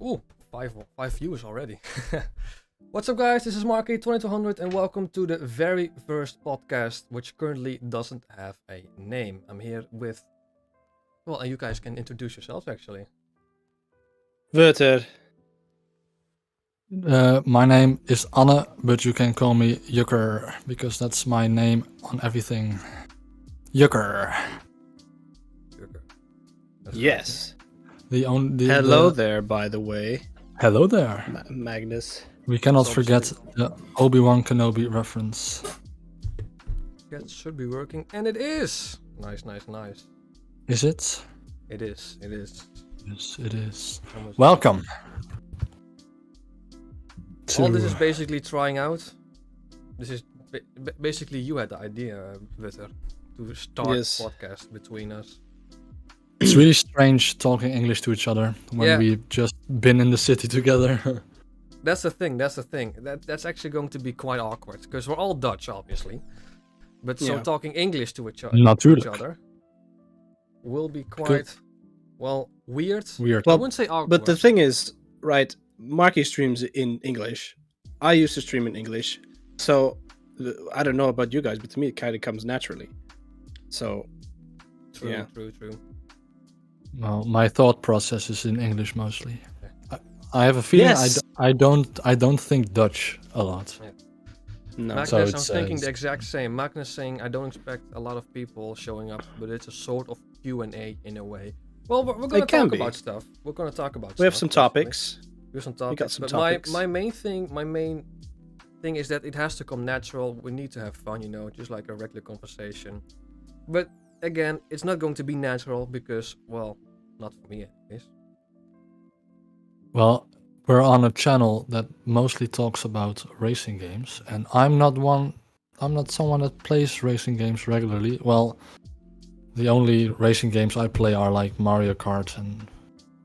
Ooh, five views already. What's up, guys? This is Marky2200, and welcome to the very first podcast, which currently doesn't have a name. I'm here with, well, and you guys can introduce yourselves actually. Wouter. My name is Anne, but you can call me Yucker because that's my name on everything. Yucker. Yes. Hello there, by the way. Hello there. Magnus. We cannot It's forget the Obi-Wan Kenobi reference. That should be working, and it is. Nice. Is it? It is. Yes, it is. Almost. Welcome. All this is basically trying out. This is basically you had the idea, Witter, to start a podcast between us. It's really strange talking English to each other when we've just been in the city together. That's the thing. That's actually going to be quite awkward because we're all Dutch, obviously. But so talking English to each other will be quite weird. Weird. I wouldn't say awkward. But the thing is, right? Marky streams in English. I used to stream in English, so I don't know about you guys, but to me it kind of comes naturally. So, True. Well, my thought process is in English mostly. I have a feeling I don't think Dutch a lot. Yeah. No. Magnus, So I'm it's, thinking the exact same. Magnus saying I don't expect a lot of people showing up, but it's a sort of Q&A in a way. Well, we're gonna talk about stuff. We're gonna talk about. We have some topics. We have some topics. We got some but topics. my main thing is that it has to come natural. We need to have fun, just like a regular conversation. But again, it's not going to be natural because, well, not for me at least. Well, we're on a channel that mostly talks about racing games, and I'm not someone that plays racing games regularly. Well, the only racing games I play are like Mario Kart and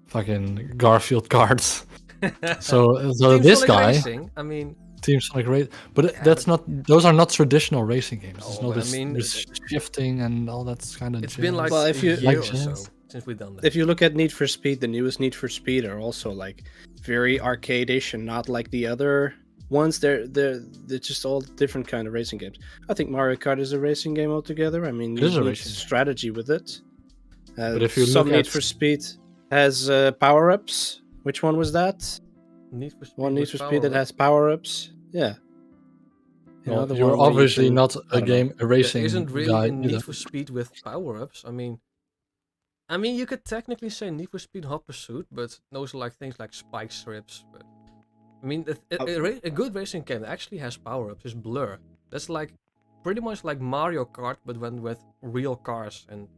fucking Garfield cards. so this guy, racing, I mean, Team Sonic Race, but those are not traditional racing games. No, It's there's shifting and all that kind of. It's been like a year or so since we've done that. If you look at Need for Speed, the newest Need for Speed are also like very arcade-ish and not like the other ones. They're just all different kind of racing games. I think Mario Kart is a racing game altogether. I mean, you need strategy with it. But if you some look Need for Speed has power-ups. Which one was that? Need for Speed. One Need for Speed that has power-ups. Yeah. Well, you're obviously not a racing there isn't really guy a Need either. for Speed with power-ups. I mean, you could technically say Need for Speed Hot Pursuit, but those are like things like spike strips. But I mean, a good racing game that actually has power-ups is Blur. That's like pretty much like Mario Kart, but when with real cars, and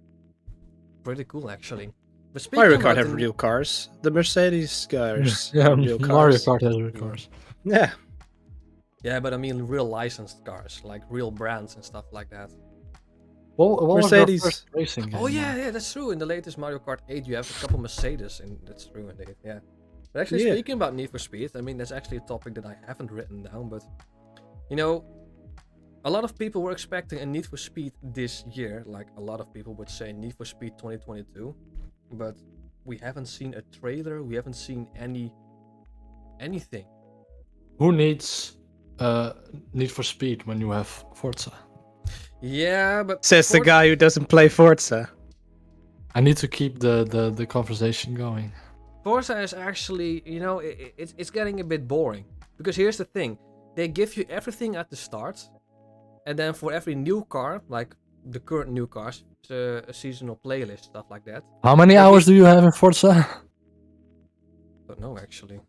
pretty cool actually. But Mario Kart have real cars. The Mercedes cars. Yeah, real cars. Mario Kart has real cars. Yeah. Yeah, but I mean real licensed cars, like real brands and stuff like that. What Mercedes was your first racing game? Oh yeah, that's true. In the latest Mario Kart 8, you have a couple Mercedes, and that's true indeed. Yeah. But actually, speaking about Need for Speed, I mean that's actually a topic that I haven't written down. But a lot of people were expecting a Need for Speed this year. Like a lot of people would say Need for Speed 2022, but we haven't seen a trailer. We haven't seen anything. Who needs Need for Speed when you have Forza? Yeah, but says the guy who doesn't play Forza. I need to keep the conversation going. Forza is actually, it's getting a bit boring. Because here's the thing. They give you everything at the start. And then for every new car, like the current new cars, it's a seasonal playlist, stuff like that. How many hours do you have in Forza? I don't know, actually.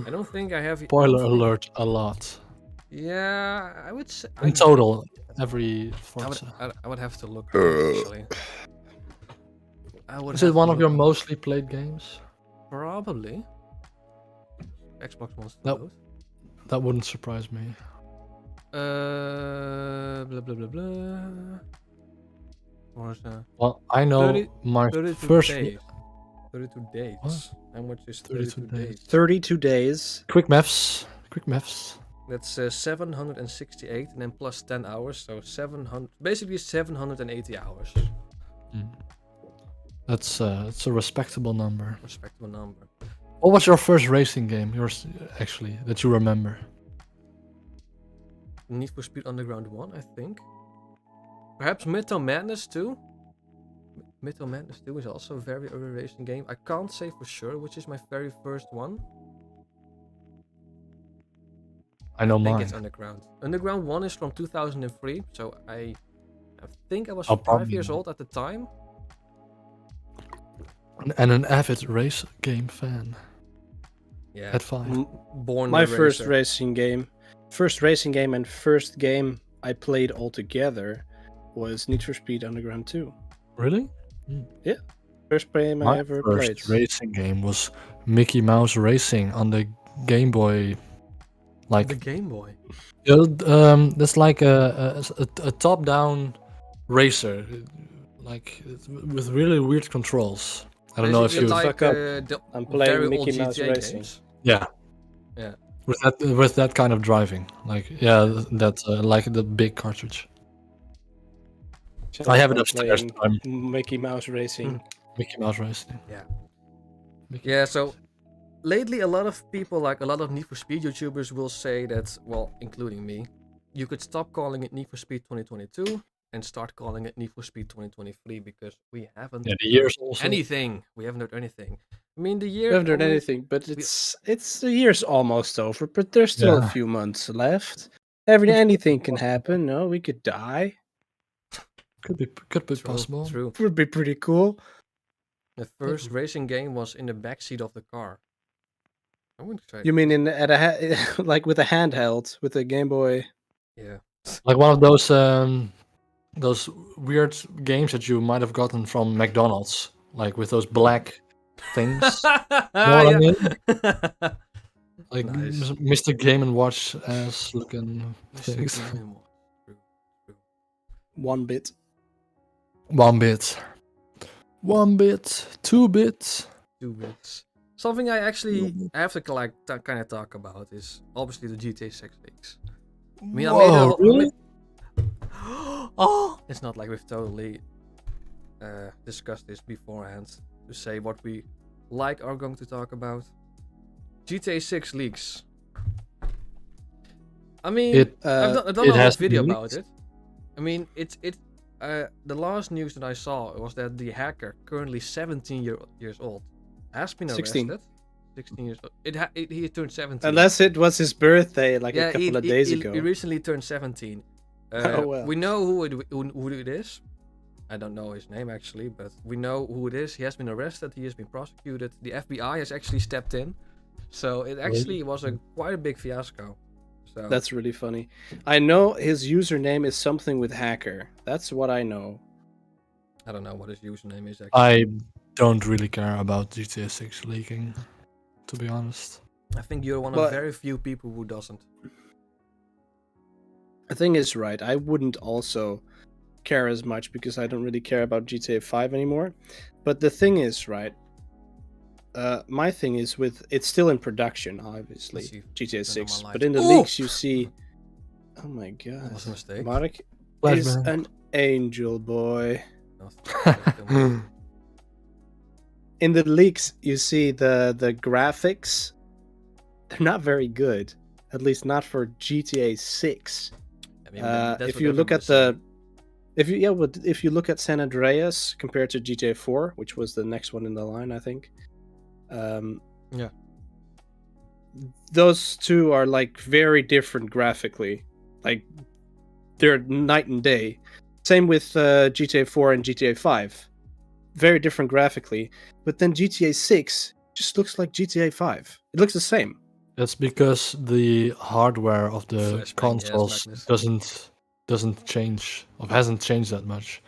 I don't think I have... Spoiler alert, a lot. Yeah, I would say... In total, every Forza. I would have to look, actually. Is it one of your mostly played games? Probably. Xbox wants to load. That wouldn't surprise me. Blah blah blah blah. Forza. Well, I know my first... Days. 32 days. What? How much is 32 days? 32 days. Quick maths. That's 768 and then plus 10 hours, so 780 hours. That's a respectable number. What was your first racing game? Yours, actually, that you remember? Need for Speed Underground 1, I think. Perhaps Mytho Madness 2? Mytho Madness 2 is also a very early racing game. I can't say for sure which is my very first one. I know I think mine. it's Underground. Underground 1 is from 2003, so I think I was I'll 5 probably years know. old at the time. And an avid race game fan. Yeah, At 5. born My a first racer. racing game and first game I played altogether was Need for Speed Underground 2. Really? First game I My ever first played. racing game was Mickey Mouse Racing on the Game Boy. Like, The Game Boy. that's like a top-down racer, like with really weird controls. I don't know if Basically you. like Fuck up. the I'm playing very Mickey old Mouse GTA Racing. games. Yeah. Yeah. With that kind of driving, like that like the big cartridge. I have it I'm upstairs. playing Mickey Mouse Racing. Mickey Mouse Racing. Yeah. Mickey Yeah, Mouse. so lately a lot of people, like a lot of Need for Speed YouTubers will say that, well, including me, you could stop calling it Need for Speed 2022 and start calling it Need for Speed 2023 because we haven't Yeah, the heard years also. anything. We haven't heard anything. I mean, the We year... haven't heard only- anything, but it's the year's almost over. But there's still a Yeah. few months left. Anything can happen. No, we could die. Could be True, possible. True. Would be pretty cool. The first racing game was in the backseat of the car. I wouldn't say... You mean like with a handheld with a Game Boy? Yeah. Like one of those weird games that you might have gotten from McDonald's, like with those black things. Know what I mean? Like Nice. Mr. Game and Watch ass looking Mr. things. Game & Watch. True. 1 bit. 1 bit. 1 bit. 2 bits. 2 bits. Something I actually have to like kind of talk about is obviously the GTA 6 leaks. I mean, I made a Whoa, really? Oh, it's not like we've totally discussed this beforehand to say what we are going to talk about. GTA 6 leaks. I mean, I've done a whole has video been about it. I mean, the last news that I saw was that the hacker, currently 17 years old, has been arrested. 16. 16 years old. He turned 17. Unless it was his birthday like a couple of days he ago. He recently turned 17. Oh, well. We know who it is. I don't know his name actually, but we know who it is. He has been arrested. He has been prosecuted. The FBI has actually stepped in. So it actually was quite a big fiasco. So That's really funny. I know his username is something with hacker. That's what I know. I don't know what his username is actually. I don't really care about GTA 6 leaking, to be honest. I think you're one But- of very few people who doesn't. The thing is, right, I wouldn't also care as much because I don't really care about GTA 5 anymore. But the thing is, right, my thing is it's still in production, obviously, Let's see. GTA Turn on 6. my But lights. in the Ooh! leaks, you see... Oh my god. That was a mistake. Marek is Flashbang. an angel boy. No, In the leaks, you see the graphics. They're not very good. At least not for GTA 6. I mean, that's If what you look at everybody's saying. if you look at San Andreas compared to GTA 4, which was the next one in the line, I think. Yeah. Those two are like very different graphically. Like they're night and day. Same with GTA 4 and GTA 5. Very different graphically. But then GTA 6 just looks like GTA 5. It looks the same. That's because the hardware of the Flashbang, yes, consoles Magnus. doesn't change, or hasn't changed that much.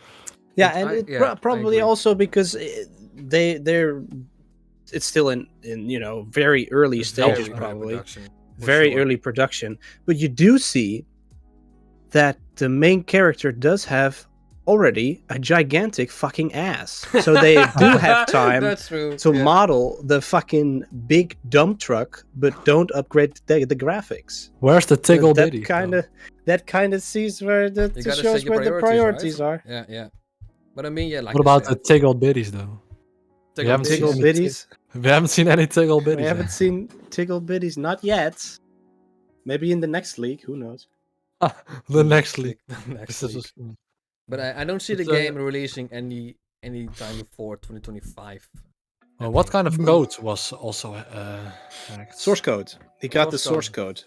Yeah, It's- and I- it yeah, I probably agree. also because it's still in very early It's stages, very early probably production, for very sure. early production. But you do see that the main character does have already a gigantic fucking ass, so they do have time That's true. to yeah. model the fucking big dump truck, but don't upgrade the graphics. Where's the tickle bitty? That kind of sees where You gotta set shows your where the priorities right? are. Yeah. But I mean, yeah, like What I about the said, tickle bitties though? Tickle haven't seen Tickle any bitties. We haven't seen any Tickle Bitties. We haven't seen Tickle Bitties, not yet. Maybe in the next league, who knows? The next league. The next This league. is- But I don't see the It's, game releasing any time before 2025. I what think. kind of code was also hacked? Source code. He got the Source source code.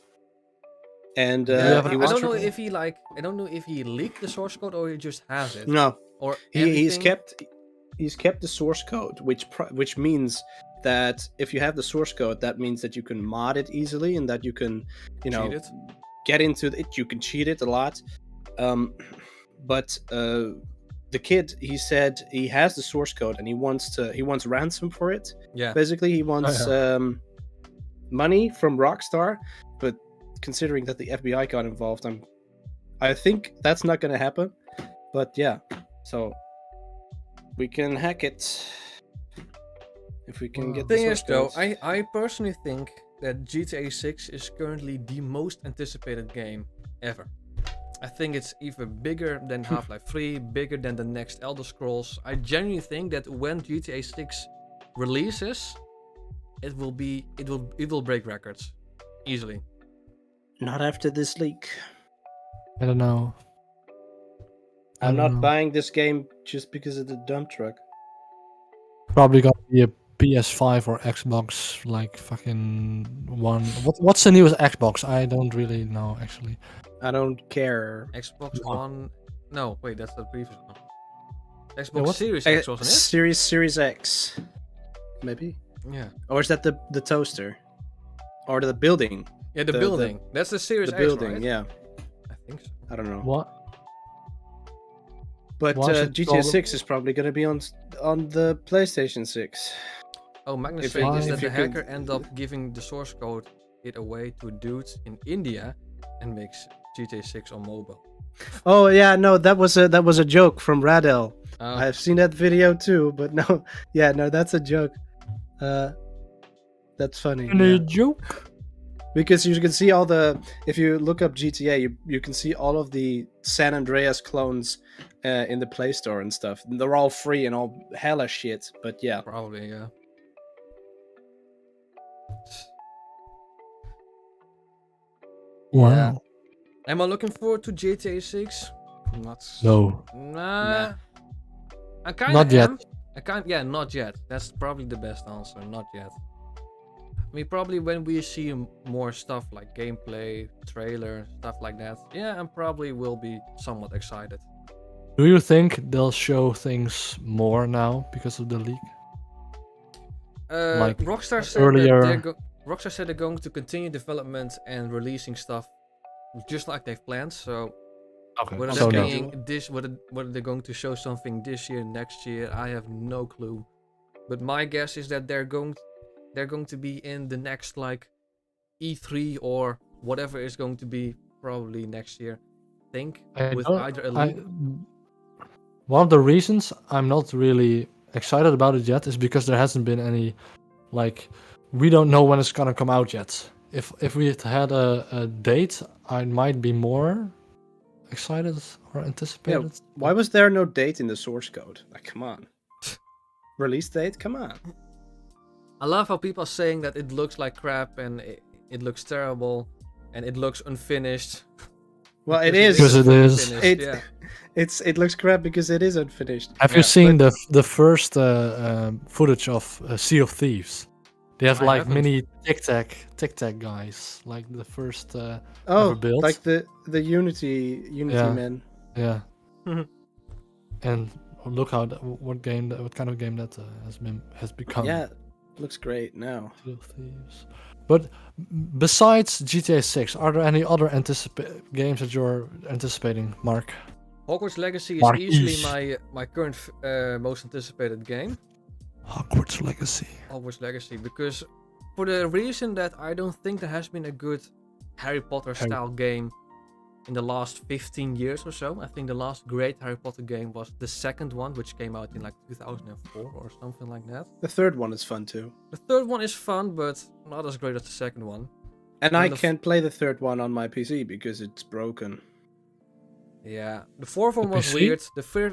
And you have I an don't know article? if he I don't know if he leaked the source code or he just has it. no, Or he's everything. kept the source code, which means that if you have the source code, that means that you can mod it easily and that you can, Cheat it. get into it. You can cheat it a lot. But the kid, he said he has the source code and he wants ransom for it. Yeah. Basically, he wants money from Rockstar, but considering that the FBI got involved, I think that's not going to happen. But yeah, so we can hack it if we can get the Thing source is, though, code. I personally think that GTA 6 is currently the most anticipated game ever. I think it's even bigger than Half-Life 3, bigger than the next Elder Scrolls. I genuinely think that when GTA 6 releases, it will break records easily. Not after this leak. I don't know. I I'm don't not know. buying this game just because of the dump truck. Probably gonna be a PS5 or Xbox, like fucking one. What's the newest Xbox? I don't really know actually. I don't care. Xbox No. One. No, wait, that's the previous one. Xbox what? Series X, wasn't it? Series X, maybe. Yeah. Or is that the toaster, or the building? Yeah, the The- building. That's the Series The X, building, right? yeah. I think so. I don't know. What? But Why is it GTA called- 6 is probably going to be on the PlayStation 6. Oh, Magnus If saying you- is if that the you could- hacker end up giving the source code it away to dudes in India and makes GTA 6 on mobile. Oh yeah, no, that was a joke from Radel. Oh, I've seen that video too, but no, yeah, no, that's a joke. That's funny. Any Yeah. joke? Because you can see if you look up GTA, you can see all of the San Andreas clones in the Play Store and stuff. They're all free and all hella shit, but yeah. probably, yeah. Wow. Yeah. Am I looking forward to GTA 6? Not. No. Nah. I kind Not of yet. am. Yeah, not yet. That's probably the best answer. Not yet. I mean, probably when we see more stuff like gameplay, trailer, stuff like that. Yeah, I probably will be somewhat excited. Do you think they'll show things more now because of the leak? Like, Rockstar said earlier- Rockstar said they're going to continue development and releasing stuff just like they've planned. So Okay. whether So they're no. being whether they're going to show something this year, next year, I have no clue. But my guess is that they're going to be in the next like E3 or whatever is going to be probably next year. I think with either a leak. One of the reasons I'm not really excited about it yet is because there hasn't been any, like, we don't know when it's gonna come out yet. If we had a date, I might be more excited or anticipated. Why was there no date in the source code? Like, come on. Release date? Come on. I love how people are saying that it looks like crap and it looks terrible and it looks unfinished. Well, it Because is. Because it is. unfinished, It- yeah. It looks crap because it is unfinished. Have Yeah, you seen the first footage of Sea of Thieves? They have I like haven't. mini tic tac guys, like the first. Oh, built. like the Unity Yeah. man. Yeah. Mhm. And look how what kind of game that has become. Yeah, looks great now. Sea of Thieves. But besides GTA 6, are there any other games that you're anticipating, Mark? Hogwarts Legacy is Marquise. easily my current most anticipated game. Hogwarts Legacy. Hogwarts Legacy, because for the reason that I don't think there has been a good Harry Potter style game in the last 15 years or so. I think the last great Harry Potter game was the second one, which came out in like 2004 or something like that. The third one is fun too. The third one is fun, but not as great as the second one. And I And the can't play the third one on my PC because it's broken. Yeah, the fourth one The was PC? weird.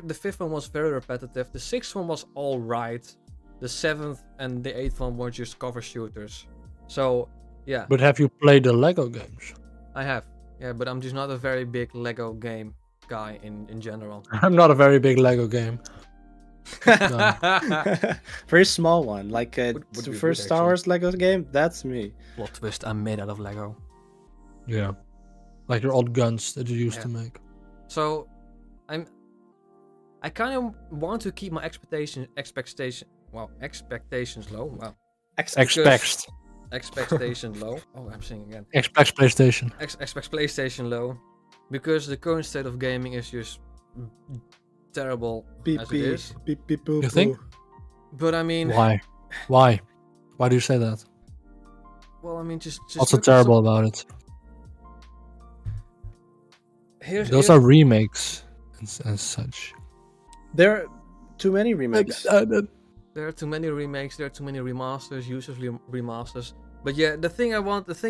The fifth one was very repetitive. The sixth one was alright. the 7th and the 8th one were just cover shooters. So yeah, But have you played the Lego games? I have. Yeah, but I'm just not a very big Lego game guy in general. I'm not a very big Lego game. Very small one, like Would the be first good, Star actually. Wars Lego game. That's me. Plot twist, I'm made out of Lego. Yeah. Like your old guns that you used to Yeah. make. So I kind of want to keep my expectations low. Wow. Expects. Expectation low. Oh, I'm saying again. Expects PlayStation. Expects PlayStation low, because the current state of gaming is just terrible Beep as it beep is. beep beep boo. You think? But I mean, Why? Why? Why do you say that? well, I mean, just What's so look at some- terrible about it? Those here's are remakes and such. There are too many remakes. There are too many remakes, there are too many remasters, usually remasters. But yeah, the thing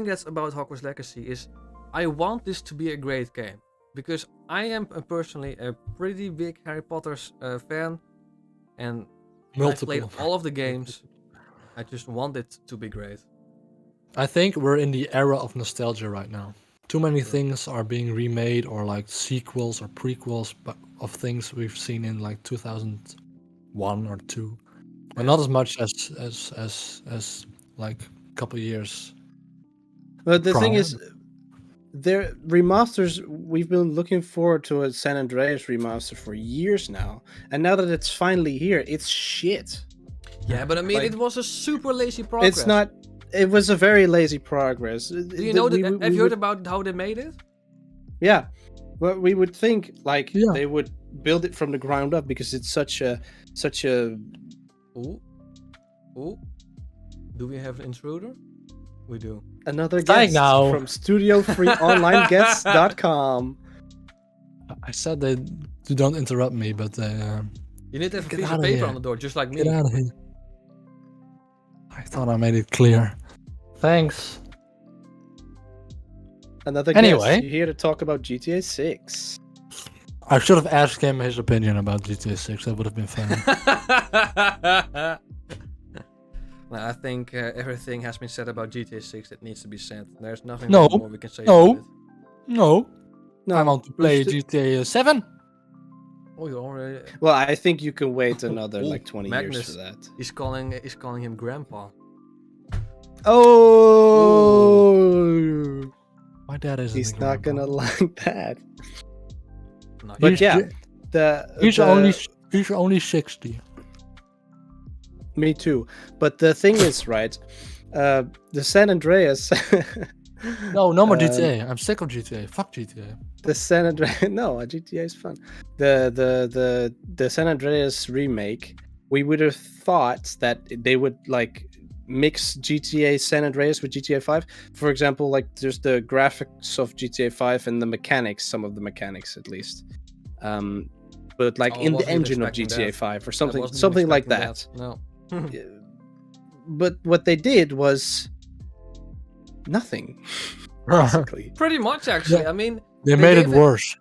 that's about Hogwarts Legacy is I want this to be a great game. Because I am personally a pretty big Harry Potter fan. And I've played Multiple. all of the games. I just want it to be great. I think we're in the era of nostalgia right now. Too many things are being remade or like sequels or prequels of things we've seen in like 2001 or 2. But not as much as like a couple years. But the thing prior. is, there remasters. We've been looking forward to a San Andreas remaster for years now, and now that it's finally here, it's shit. Yeah, but I mean, Like, it was a super lazy progress. It's not. It was a very lazy progress. Do you know that? Have you heard about how they made it? Yeah, well, we would think like Yeah. they would build it from the ground up because it's such a. Ooh. Ooh. Do we have an intruder? We do. Another Stay guest now. from StudioFreeOnlineGuests.com. I said they don't interrupt me, but they You need to have a Get piece of outta paper here. on the door, just like me. get out of here. I thought I made it clear. Thanks. Another Anyway. guest here to talk about GTA 6. I should have asked him his opinion about GTA 6. That would have been funny. No, I think everything has been said about GTA 6 that needs to be said. There's nothing No. more we can say No. about it. No, No, I want to play st- GTA 7. Oh, you already... Well, I think you can wait another Ooh, like 20 Magnus. years for that. He's calling him Grandpa. Oh, My dad isn't. he's a not grandpa. gonna like that. No, But He's yeah, ju- he's He's only 60. Me too. But the thing is, right? The San Andreas. No more Um, GTA. I'm sick of GTA. Fuck GTA. The San Andreas. No, GTA is fun. The San Andreas remake. We would have thought that they would like mix GTA San Andreas with GTA 5. For example, like there's the graphics of GTA 5 and the mechanics, some of the mechanics at least. But like Oh, I in the wasn't even engine of expecting GTA that. 5 or I something, wasn't even something like expecting that. No. But what they did was nothing. Basically. Pretty much, actually. Yeah. I mean, They made it gave worse.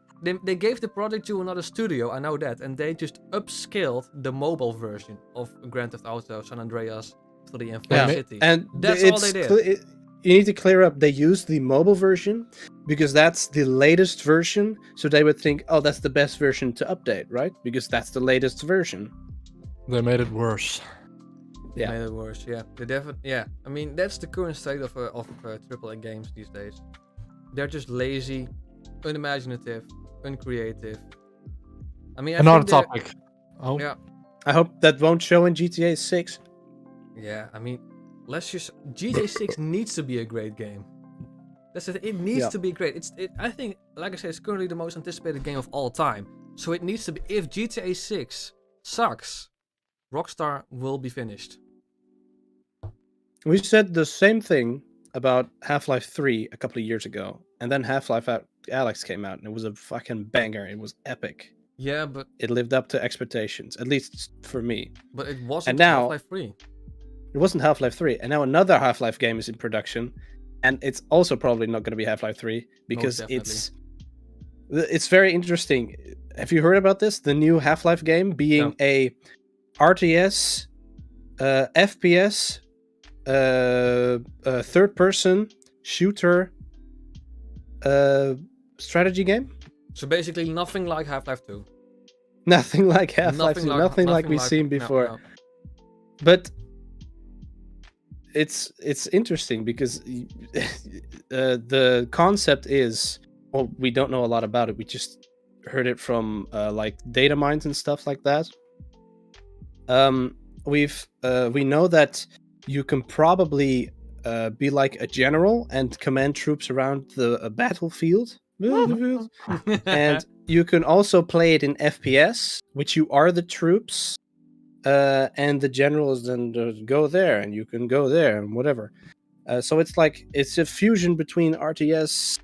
they gave the project to another studio, I know that, and they just upscaled the mobile version of Grand Theft Auto, San Andreas 3 and Yeah. Vice City. And That's all they did. You need to clear up. They used the mobile version because that's the latest version. So they would think, oh, that's the best version to update, right? Because that's the latest version. They made it worse. Yeah. Made it worse, yeah. They definitely, yeah. I mean, that's the current state of AAA games these days. They're just lazy, unimaginative, uncreative. I mean, Another think they're- topic. Oh, Yeah. I hope that won't show in GTA 6. Yeah, I mean, let's just GTA 6 needs to be a great game. That's it. It needs Yeah. to be great. I think, like I said, it's currently the most anticipated game of all time. So it needs to be. If GTA 6 sucks, Rockstar will be finished. We said the same thing about Half-Life 3 a couple of years ago. And then Half-Life Alyx came out and it was a fucking banger. It was epic. Yeah, but It lived up to expectations, at least for me. it wasn't And now- Half-Life 3. It wasn't Half-Life 3, and now another Half-Life game is in production, and it's also probably not going to be Half-Life 3 because definitely. it's very interesting. Have you heard about this? The new Half-Life game being No. a RTS FPS, third-person shooter, strategy game. So basically nothing like Half-Life 2. Nothing like Half-Life 2. Nothing like we've seen before. No. But it's interesting because the concept is, well, we don't know a lot about it. We just heard it from like data mines and stuff like that. We know that you can probably be like a general and command troops around the battlefield. And you can also play it in FPS, which you are the troops, and the generals then go there, and you can go there, and whatever. So it's a fusion between RTS,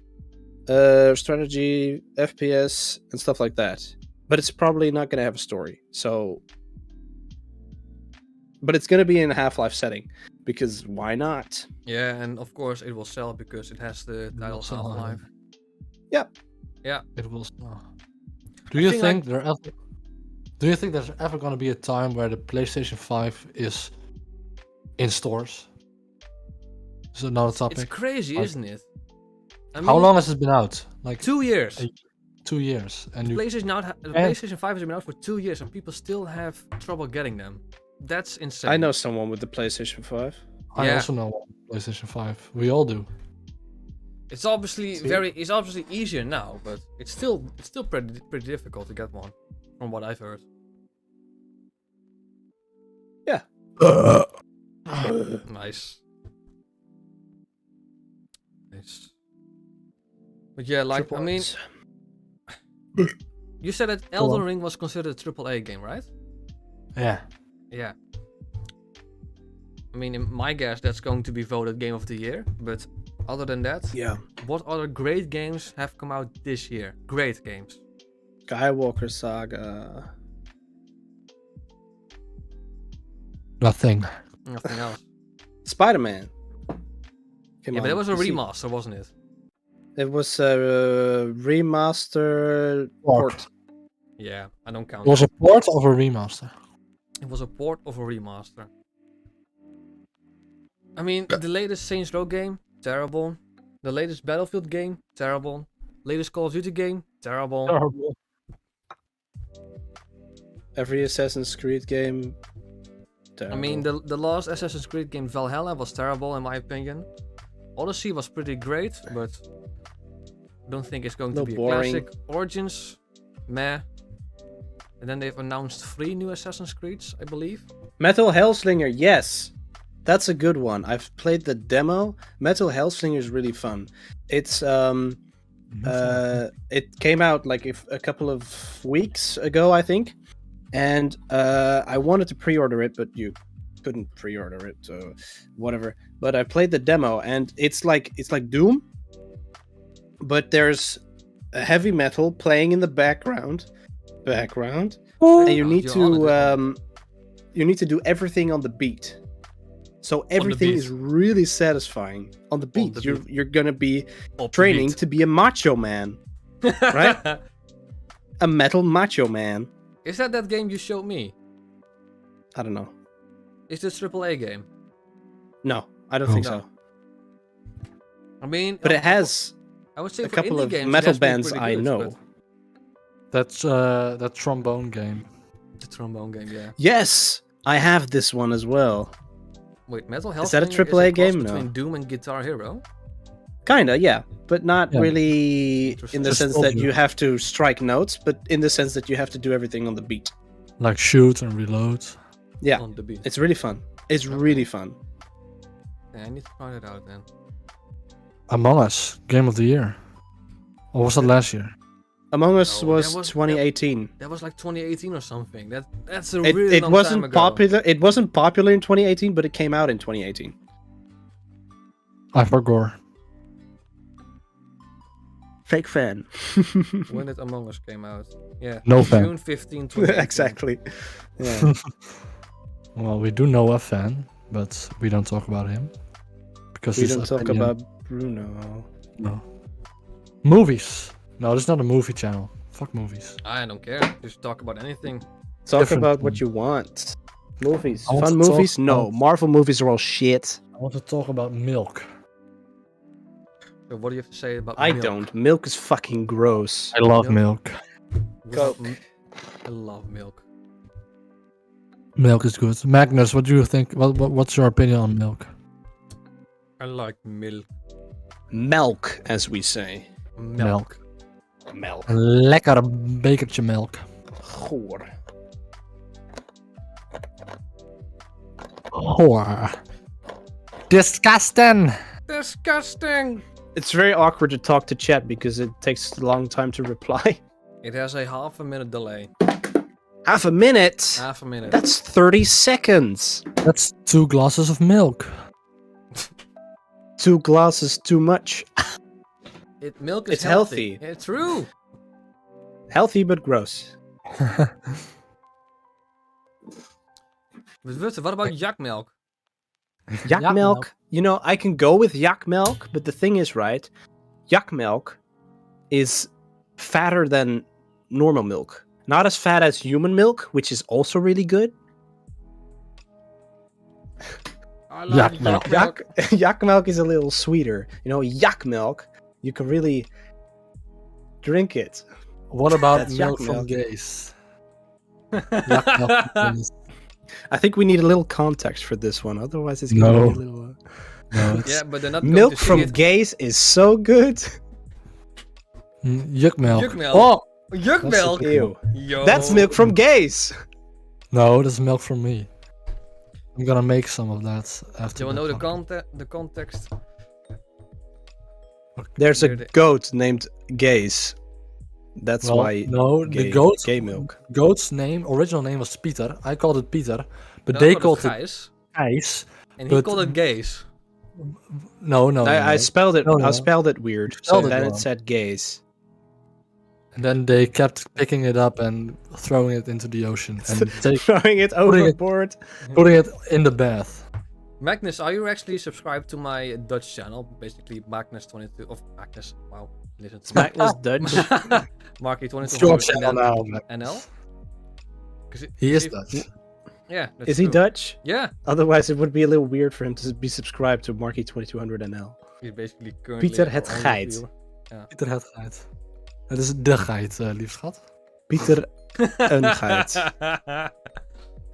strategy, FPS, and stuff like that. But it's probably not going to have a story. So, but it's going to be in a Half-Life setting, because why not? Yeah, and of course it will sell because it has the title Half-Life. Yep. Yeah. It will. Do you think there's ever going to be a time where the PlayStation 5 is in stores? Is another topic. It's crazy, isn't it? I mean, how long has it been out? Like 2 years. 2 years, and The PlayStation 5 has been out for 2 years, and people still have trouble getting them. That's insane. I know someone with the PlayStation 5. I also know PlayStation 5. We all do. It's obviously it's obviously easier now, but it's still pretty difficult to get one, from what I've heard. Yeah. Nice. But yeah, like, I mean, you said that Elden Ring was considered a AAA game, right? Yeah. Yeah. I mean, in my guess, that's going to be voted Game of the Year, but other than that, what other great games have come out this year? Great games. Skyward Saga. Nothing else. Spider-Man. But it was a remaster, wasn't it? It was a remaster port. Yeah, I don't count. It was a port of a remaster. It was a port of a remaster. I mean, the latest Saints Row game, terrible. The latest Battlefield game, terrible. Latest Call of Duty game, terrible. Terrible. Every Assassin's Creed game, terrible. I mean, the last Assassin's Creed game, Valhalla, was terrible in my opinion. Odyssey was pretty great, but I don't think it's going to be boring. a classic. Origins, meh. And then they've announced 3 new Assassin's Creeds, I believe. Metal Hellslinger, yes. That's a good one. I've played the demo. Metal Hellslinger is really fun. It's it came out like a couple of weeks ago, I think. And I wanted to pre-order it, but you couldn't pre-order it, so whatever. But I played the demo, and it's like Doom, but there's a heavy metal playing in the background, and you need to do everything on the beat. So everything is really satisfying on the beat. You're gonna be training to be a macho man, right? A metal macho man. Is that game you showed me? I don't know. Is this AAA game? No, I don't think so. I mean, but it has I would say a for couple indie of games, metal it has been bands pretty I good, know. but- That's that trombone game. The trombone game, yeah. Yes, I have this one as well. Wait, Metal Hellslinger Is that a AAA game? between No. Doom and Guitar Hero? Kinda, yeah, but not really in the Just sense that audio. you have to strike notes, but in the sense that you have to do everything on the beat. Like shoot and reload. Yeah, On the beat. it's really fun. It's really fun. Yeah, I need to try it out then. Among Us, Game of the Year. Or was that last year? Among Us No, was that was- 2018. That was like 2018 or something. That's a really It long wasn't time ago. popular. It wasn't popular in 2018, but it came out in 2018. I forgot. Fake fan. When did Among Us came out? Yeah. No fan. June 15, 2018. Exactly. Yeah. Well, we do know a fan, but we don't talk about him. Because We his don't talk opinion- about Bruno. No. Movies. No, this is not a movie channel. Fuck movies. I don't care. Just talk about anything. Talk Different about what thing. you want. Movies. I want Fun to talk movies? No. about- Marvel movies are all shit. I want to talk about milk. So what do you have to say about I milk? don't. Milk is fucking gross. I love Milk? milk. Without Coke. I love milk. Milk is good. Magnus, what do you think? What's your opinion on milk? I like milk. Melk, as we say. Milk. Melk. Een lekker bekertje melk. Goor. Hoor. Disgusting. Disgusting! It's very awkward to talk to chat because it takes a long time to reply. It has a half a minute delay. Half a minute? Half a minute. That's 30 seconds. That's 2 glasses of milk. 2 glasses too much. Milk is It's healthy. It's true. Healthy but gross. But what about yak milk? Yak Yak milk. milk. You know, I can go with yak milk, but the thing is, right? Yak milk is fatter than normal milk. Not as fat as human milk, which is also really good. I Yak milk. Yak milk is a little sweeter. You know, yak milk, you can really drink it. What about That's milk yak from milk. gays? Yak milk from gays. I think we need a little context for this one, otherwise it's gonna No. be a little. No, it's Yeah, but they're not going Milk to see from it. gays is so good. Yak milk. Yak milk. Oh! Yak That's milk. okay. Ew. Yo. That's milk from gays. No, that's milk from me. I'm gonna make some of that after. You will know the the context. There's a Weird. goat named Gaze. That's Well, why no, gay, the goat's gay milk. original name was Peter. I called it Peter, but And I they called called it Gijs, Gijs. and he but- called it gays. No, no, I spelled it. No, no. I spelled it weird. spelled So it then wrong. it said gaze. And then they kept picking it up and throwing it into the ocean and Throwing it Putting it- overboard. putting it in the bath. Magnus, are you actually subscribed to my Dutch channel? Basically, Magnus22 of Magnus. Wow, listen to Magnus Dutch. Marky22 It's your channel now. NL. 'Cause He is if- Dutch. Yeah. That's Is he true. Dutch? Yeah. Otherwise, it would be a little weird for him to be subscribed to Marky 2200 NL. He's basically currently Pieter our het only geit. viewer. Pieter het geit. Het is de geit, lief schat. Pieter een geit.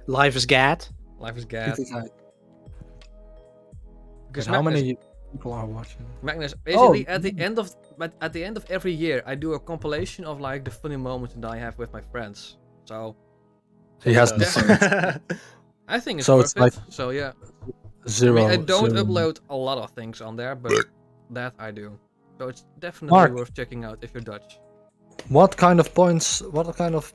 Life is gad. Life is gad. Pieter geit. Because How Magnus, many people are watching? Magnus, basically Oh. at the end of every year, I do a compilation of like the funny moments that I have with my friends. So He has does. the same. I think it's So worth it's like it. So yeah, Zero. I don't zero. upload a lot of things on there, but that I do. So it's definitely Mark. worth checking out if you're Dutch. What kind of points, what kind of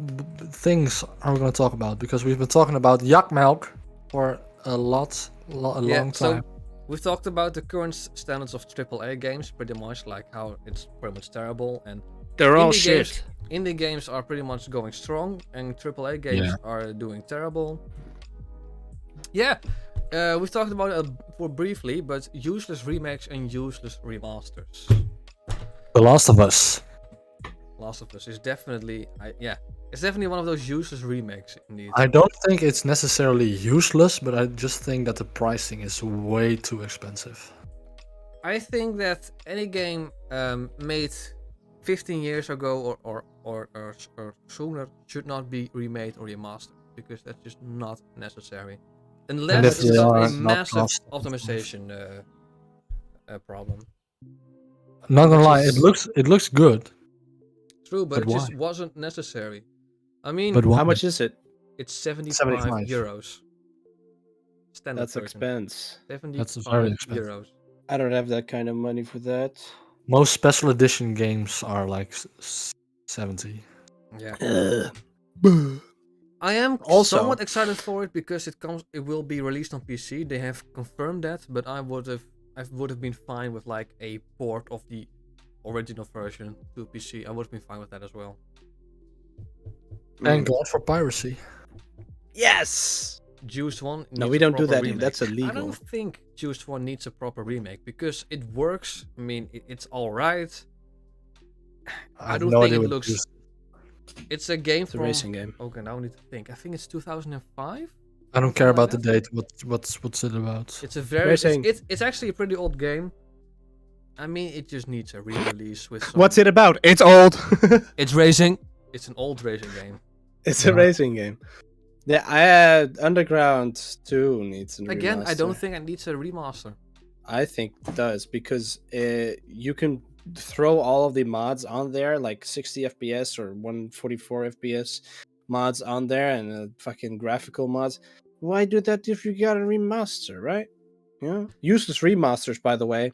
things are we going to talk about? Because we've been talking about yak milk for a long so time. we've talked about the current standards of AAA games, pretty much like how it's pretty much terrible, and They're all indie shit. games, indie games are pretty much going strong, and AAA games Yeah. are doing terrible. Yeah, we've talked about it for briefly, but useless remakes and useless remasters. The Last of Us. Last of Us is definitely, it's definitely one of those useless remakes, indeed. I don't think it's necessarily useless, but I just think that the pricing is way too expensive. I think that any game made 15 years ago or sooner should not be remade or remastered, because that's just not necessary. And Unless if it's they got are a not massive cost- optimization problem. Not gonna Which lie, is- it looks good, True, but But it just why? wasn't necessary. I mean, but why? How much is it? it's 75 75. euros. Standard That's version. expense. 75 That's very expensive. euros. I don't have that kind of money for that. Most special edition games are like 70. Yeah. Ugh. I am Also- somewhat excited for it because it will be released on PC. They have confirmed that, but I would have been fine with like a port of the original version to PC. I would have been fine with that as well. Thank God for piracy. Yes. Juiced One. No, needs we a don't do proper that. remake. That's I illegal. don't think Juiced One needs a proper remake because it works. I mean, it's all right. I have don't no think idea it what looks. It's a game It's a from. racing game. Okay, now I need to think. I think it's 2005, I don't care Something about like the that. date. What's it about? It's a very Racing. it's actually a pretty old game. I mean, it just needs a re-release with some. What's it about? It's old. It's racing. It's an old racing game. It's a racing game. Yeah, I had Underground 2 needs a Again, I don't remaster. think it needs a remaster. I think it does because you can throw all of the mods on there, like 60 FPS or 144 FPS mods on there, and fucking graphical mods. Why do that if you got a remaster, right? Yeah, useless remasters, by the way.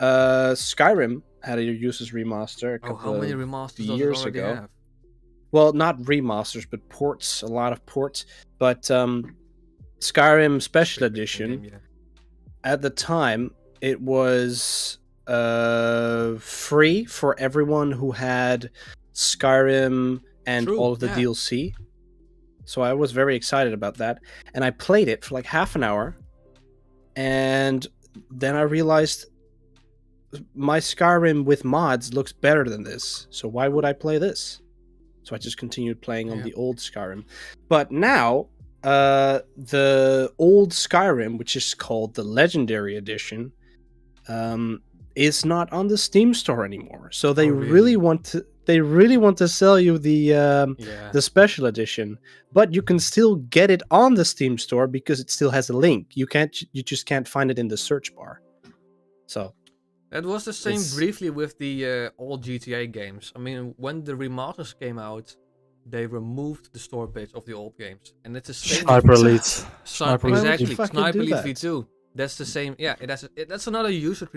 Skyrim had a useless remaster a Oh, couple how many of remasters does it years already ago. have? Well, not remasters, but ports. A lot of ports. But Skyrim Special Big Edition. game, yeah. At the time, it was free for everyone who had Skyrim and True, all of the yeah. DLC. So I was very excited about that, and I played it for like half an hour, and then I realized my Skyrim with mods looks better than this. So why would I play this? So I just continued playing on the old Skyrim. But now, the old Skyrim, which is called the Legendary Edition, is not on the Steam store anymore. So they really want to sell you the special edition, but you can still get it on the Steam store because it still has a link. You just can't find it in the search bar. So that was the same briefly with the old GTA games. I mean, when the remasters came out, they removed the store page of the old games, and it's the same. Sniper Elite. Exactly. fucking Sniper do Elite that? V2. That's the same. Yeah, that's another useless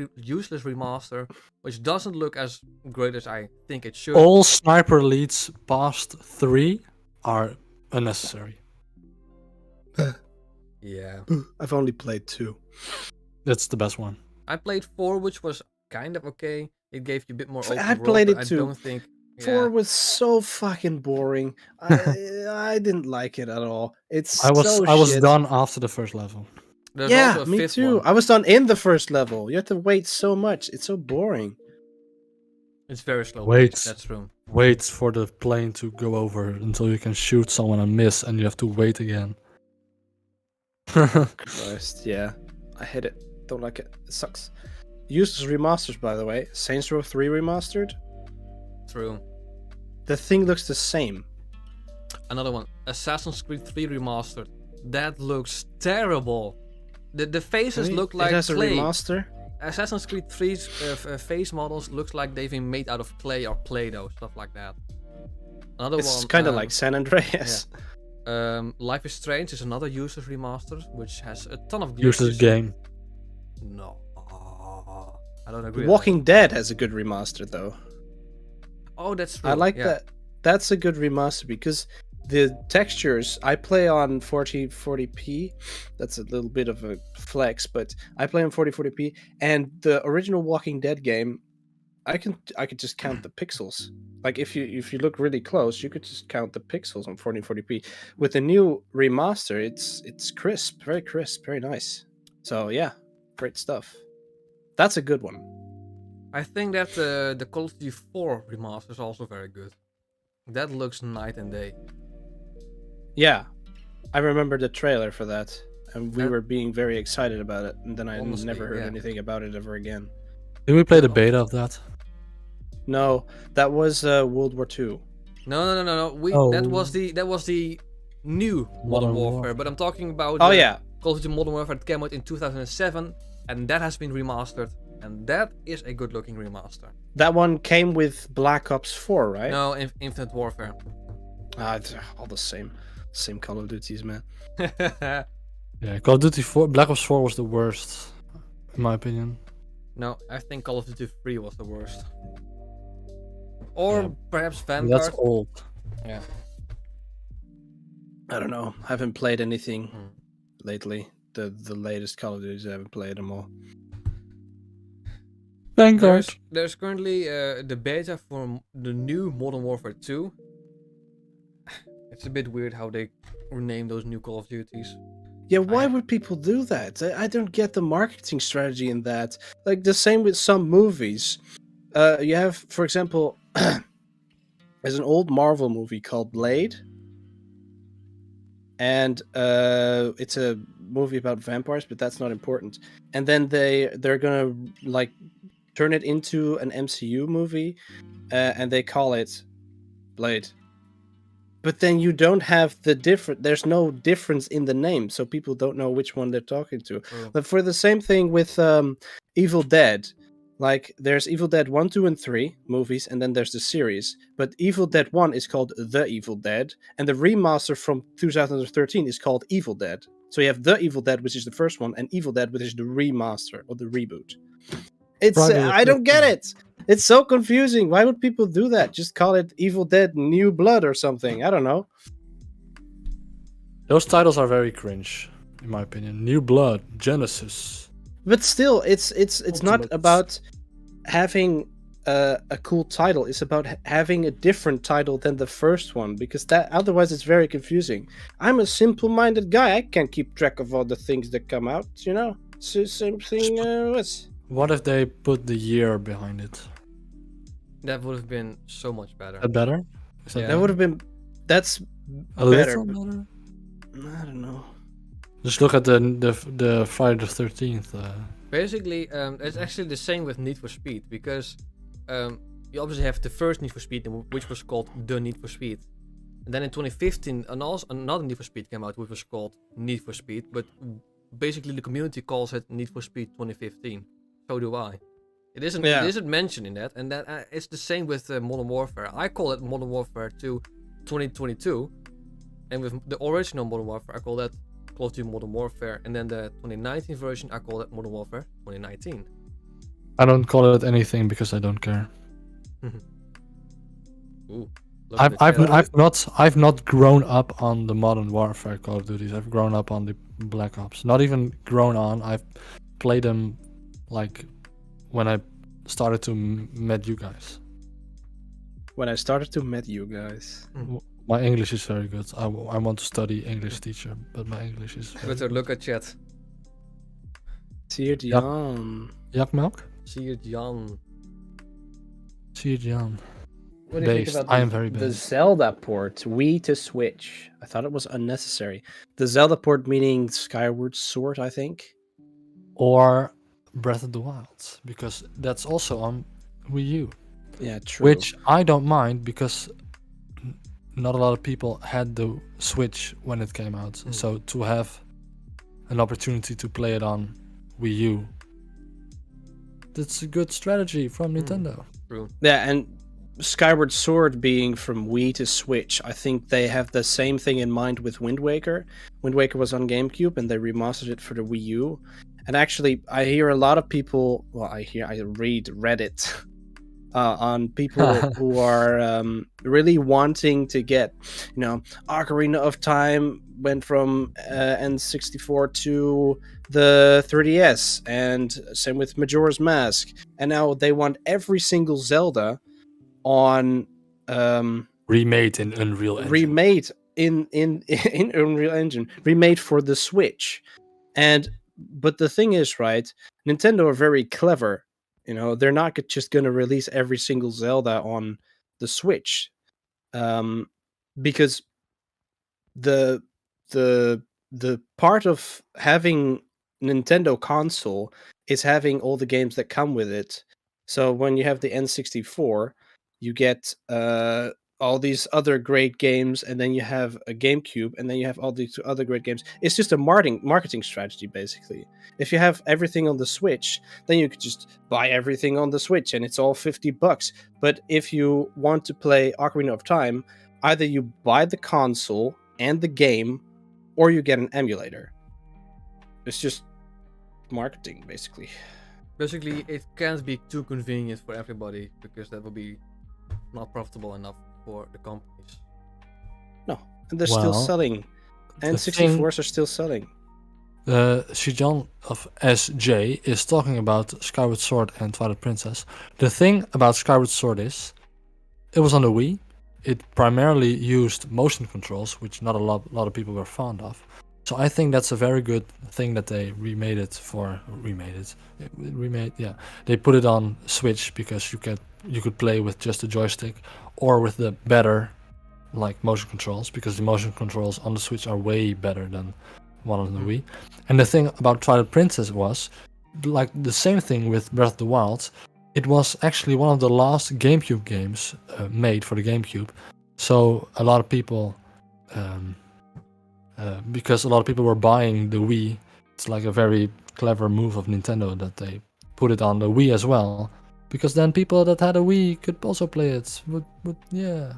remaster, which doesn't look as great as I think it should. All Sniper Elites past 3 are unnecessary. Yeah. I've only played 2. That's the best one. I played 4, which was kind of okay. It gave you a bit more open I world, played but it too. I don't think... 4 was so fucking boring. I didn't like it at all. It's I was shit. done after the first level. There's Yeah, also a me fifth too. one. I was done in the first level. You have to wait so much. It's so boring. It's very slow Wait. paced, that's true. Wait for the plane to go over until you can shoot someone and miss, and you have to wait again. Christ, yeah. I hate it. Don't like it. It sucks. Useless remasters, by the way. Saints Row 3 remastered. True. The thing looks the same. Another one. Assassin's Creed 3 Remastered. That looks terrible. The faces look like it has clay. a remaster. Assassin's Creed 3's face models looks like they've been made out of clay or Play-Doh, stuff like that. Another It's one. kind of like San Andreas. Life is Strange is another useless remaster, which has a ton of glitches. Useless game. No. I don't agree. Walking Dead has a good remaster, though. Oh, that's true. I like that. That's a good remaster because the textures I play on 4040p. That's a little bit of a flex, but I play on 4040p, and the original Walking Dead game, I could just count the pixels. Like if you look really close, you could just count the pixels on 4040p. With the new remaster, it's crisp, very nice. So yeah, great stuff. That's a good one. I think that the Call of Duty 4 remaster is also very good. That looks night and day. Yeah, I remember the trailer for that, and we were being very excited about it, and then I Honestly, never heard yeah. anything about it ever again. Did we play the beta of that? No, that was World War II. No. That was the new Modern Warfare, but I'm talking about Oh yeah, Call of Duty Modern Warfare that came out in 2007, and that has been remastered, and that is a good looking remaster. that one came with Black Ops 4, right? No, Infinite Warfare. It's all the same Call of Duties, man. Yeah, Call of Duty 4, Black Ops 4 was the worst, in my opinion. No, I think Call of Duty 3 was the worst. Or Yeah. perhaps Vanguard. That's old. Yeah. I don't know. I haven't played anything lately. The latest Call of Duties, I haven't played them all. Vanguard. There's currently the beta for the new Modern Warfare 2. It's a bit weird how they rename those new Call of Duties. Yeah, why would people do that? I don't get the marketing strategy in that. Like the same with some movies. You have, for example, there's an old Marvel movie called Blade. and it's a movie about vampires, but that's not important. And then they're gonna like turn it into an MCU movie, and they call it Blade. But then you don't have the different. There's no difference in the name, so people don't know which one they're talking to. But for the same thing with Evil Dead, like there's Evil Dead 1, 2, and 3 movies, and then there's the series. But Evil Dead 1 is called The Evil Dead, and the remaster from 2013 is called Evil Dead. So you have The Evil Dead, which is the first one, and Evil Dead, which is the remaster or the reboot. It's I don't get it. It's so confusing. Why would people do that? Just call it Evil Dead New Blood or something. I don't know. Those titles are very cringe, in my opinion. New Blood, Genesis. But still, it's not Ultimate. about having a cool title. It's about having a different title than the first one, because that otherwise it's very confusing. I'm a simple-minded guy. I can't keep track of all the things that come out. You know, same thing. What if they put the year behind it? That would have been so much better. Is that better? Is Yeah. That would have been. That's a better. little better? I don't know. Just look at the Friday the 13th. Basically, it's actually the same with Need for Speed, because you obviously have the first Need for Speed, which was called The Need for Speed. And then in 2015, another Need for Speed came out, which was called Need for Speed, but basically the community calls it Need for Speed 2015. So do I. It isn't mentioned in that, and that it's the same with Modern Warfare. I call it Modern Warfare 2 2022, and with the original Modern Warfare, I call that Call of Duty Modern Warfare, and then the 2019 version, I call it Modern Warfare 2019. I don't call it anything because I don't care. Ooh, I've not grown up on the Modern Warfare Call of Duties. I've grown up on the Black Ops. Not even grown on. I've played them like when I started to meet you guys. When I started to meet you guys. My English is very good. I want to study English teacher, but my English is very Twitter, look at chat. Siert Jan. Yak Milk? See it, Jan. See it, Jan. What do you think Based. about I am very the based. Zelda port, Wii to Switch? I thought it was unnecessary. The Zelda port meaning Skyward Sword, I think. Or Breath of the Wild, because that's also on Wii U. Yeah, true. Which I don't mind, because not a lot of people had the Switch when it came out. So to have an opportunity to play it on Wii U, that's a good strategy from Nintendo. True. Yeah, and Skyward Sword being from Wii to Switch, I think they have the same thing in mind with Wind Waker. Wind Waker was on GameCube and they remastered it for the Wii U. And actually, I hear a lot of people, I read Reddit on people who are really wanting to get, Ocarina of Time went from N64 to the 3DS, and same with Majora's Mask. And now they want every single Zelda on Remade in Unreal Engine. remade in Unreal Engine, remade for the Switch. But the thing is, right, Nintendo are very clever. They're not just going to release every single Zelda on the Switch, because the part of having Nintendo console is having all the games that come with it. So when you have the N64, you get all these other great games, and then you have a GameCube, and then you have all these other great games. It's just a marketing strategy, basically. If you have everything on the Switch, then you could just buy everything on the Switch, and it's all $50. But if you want to play Ocarina of Time, either you buy the console and the game, or you get an emulator. It's just marketing, basically. Basically, it can't be too convenient for everybody, because that would be not profitable enough for the companies. No, and they're still selling. N64s are still selling. Shijan of SJ is talking about Skyward Sword and Twilight Princess. The thing about Skyward Sword is, it was on the Wii. It primarily used motion controls, which not a lot of people were fond of. So I think that's a very good thing that they remade it. They put it on Switch because you could play with just a joystick or with the better like motion controls, because the motion controls on the Switch are way better than one on the Wii. And the thing about Twilight Princess was, like the same thing with Breath of the Wild, it was actually one of the last GameCube games made for the GameCube. So a lot of people, because a lot of people were buying the Wii, it's like a very clever move of Nintendo that they put it on the Wii as well, because then people that had a Wii could also play it. But yeah.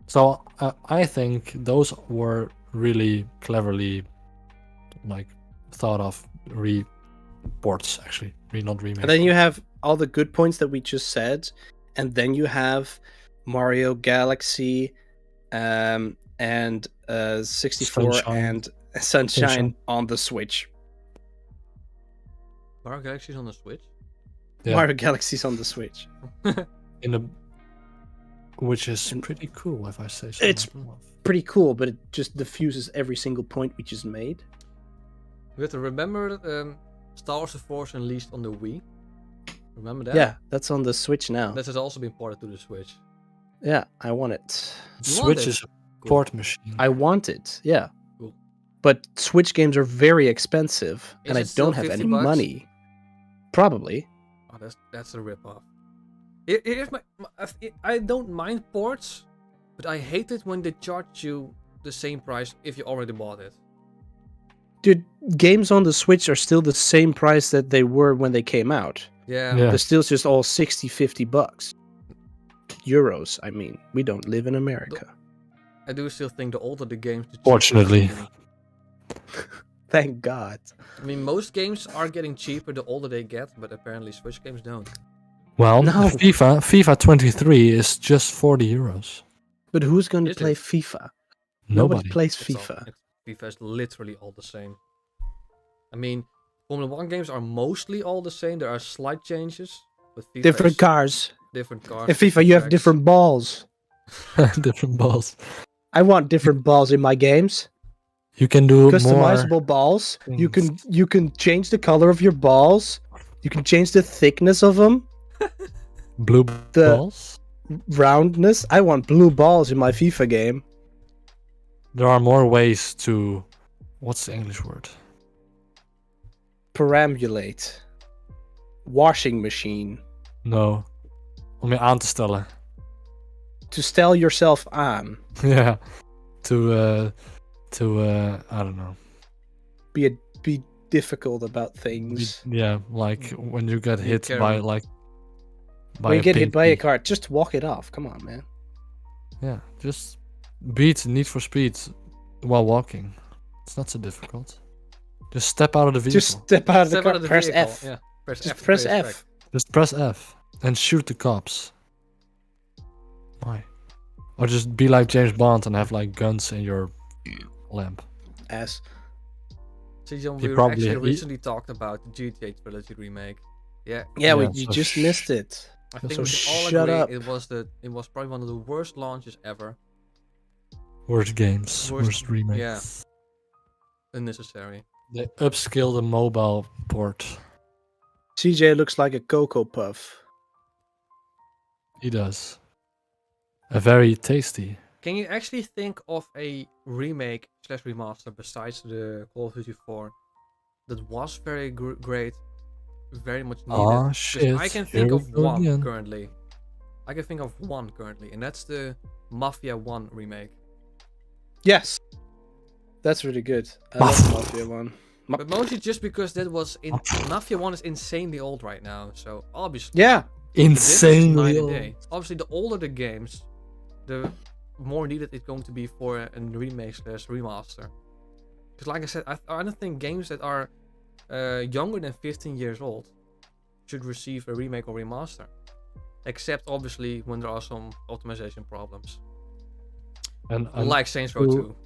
So I think those were really cleverly, like, thought of reports, actually, not remakes. And then you have all the good points that we just said, and then you have Mario Galaxy, and 64 Sunshine. and Sunshine on the Switch. Mario Galaxy's on the Switch. Yeah. Mario Galaxy's on the Switch. Which is pretty cool, if I say so. It's pretty cool, but it just diffuses every single point we just made. We have to remember that Star Wars: The Force released on the Wii. Remember that? Yeah, that's on the Switch now. That has also been ported to the Switch. Yeah, I want it. Switch is a port machine. I want it, yeah. Cool. But Switch games are very expensive, Is and I it still don't have any $50? money. Probably. Oh, that's a rip-off. Here's I don't mind ports, but I hate it when they charge you the same price if you already bought it. Dude, games on the Switch are still the same price that they were when they came out. Yeah. Yeah. They're still just all 60, 50 bucks. Euros, I mean. We don't live in America. I do still think the older the games, the cheaper Fortunately. they're getting. Thank God. I mean, most games are getting cheaper the older they get, but apparently Switch games don't. Well, No. FIFA 23 is just 40 euros. But who's going to Is play it? FIFA? Nobody. plays It's all- FIFA. FIFA is literally all the same. I mean, Formula 1 games are mostly all the same. There are slight changes, but FIFA Different is cars. different cars. In FIFA, you have tracks. different balls. Different balls. I want different balls in my games. You can do more. Customizable balls. You things. can change the color of your balls. You can change the thickness of them. Blue the- balls. Roundness. I want blue balls in my FIFA game. There are more ways to. What's the English word? Perambulate. Washing machine. No. Om je aan te stellen. To stel yourself on. Yeah. To I don't know. Be difficult about things. Yeah, like when you get Be hit by careful. like. When you get hit by a pinky. car, just walk it off. Come on, man. Yeah, just beat Need for Speed while walking. It's not so difficult. Just step out of the vehicle. Just step out of Step the car. out of the Press vehicle. F. Yeah. Press Just F. to press race F. back. Just press F and shoot the cops. Why? Or just be like James Bond and have like guns in your lamp. S. So, John, You we probably- actually recently talked about the GTA Trilogy remake. Yeah. Yeah, Yeah, you so just missed it. I think So we can all shut agree up. it was probably one of the worst launches ever. Worst games, Worst- worst remakes. yeah. Unnecessary. They upscale the mobile port. CJ looks like a Cocoa Puff. He does. A very tasty. Can you actually think of a remake / remaster besides the Call of Duty 4 that was very great, very much needed? Ah, 'Cause shit. I can think Here of we go one again. currently. I can think of one currently, and that's the Mafia 1 remake. Yes. That's really good. I love the Mafia one. But mostly just because that was Mafia 1 is insanely old right now, so obviously Yeah. the difference is Insanely night and old. day. Obviously, the older the games, the more needed it's going to be for a remake / remaster. Because, like I said, I don't think games that are younger than 15 years old should receive a remake or remaster. Except, obviously, when there are some optimization problems. And Like Saints Row 2.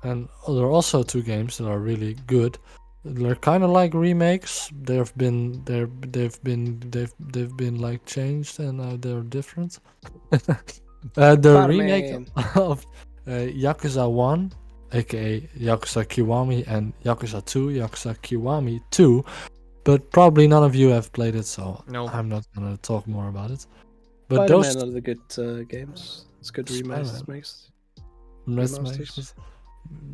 And there are also two games that are really good. They're kind of like remakes. They've been like changed and they're different. The remake Spider-Man. of Yakuza 1, aka Yakuza Kiwami, and Yakuza 2, Yakuza Kiwami 2. But probably none of you have played it, so No. I'm not gonna talk more about it. But Spider-Man those are the good games. It's good remasters. remasters,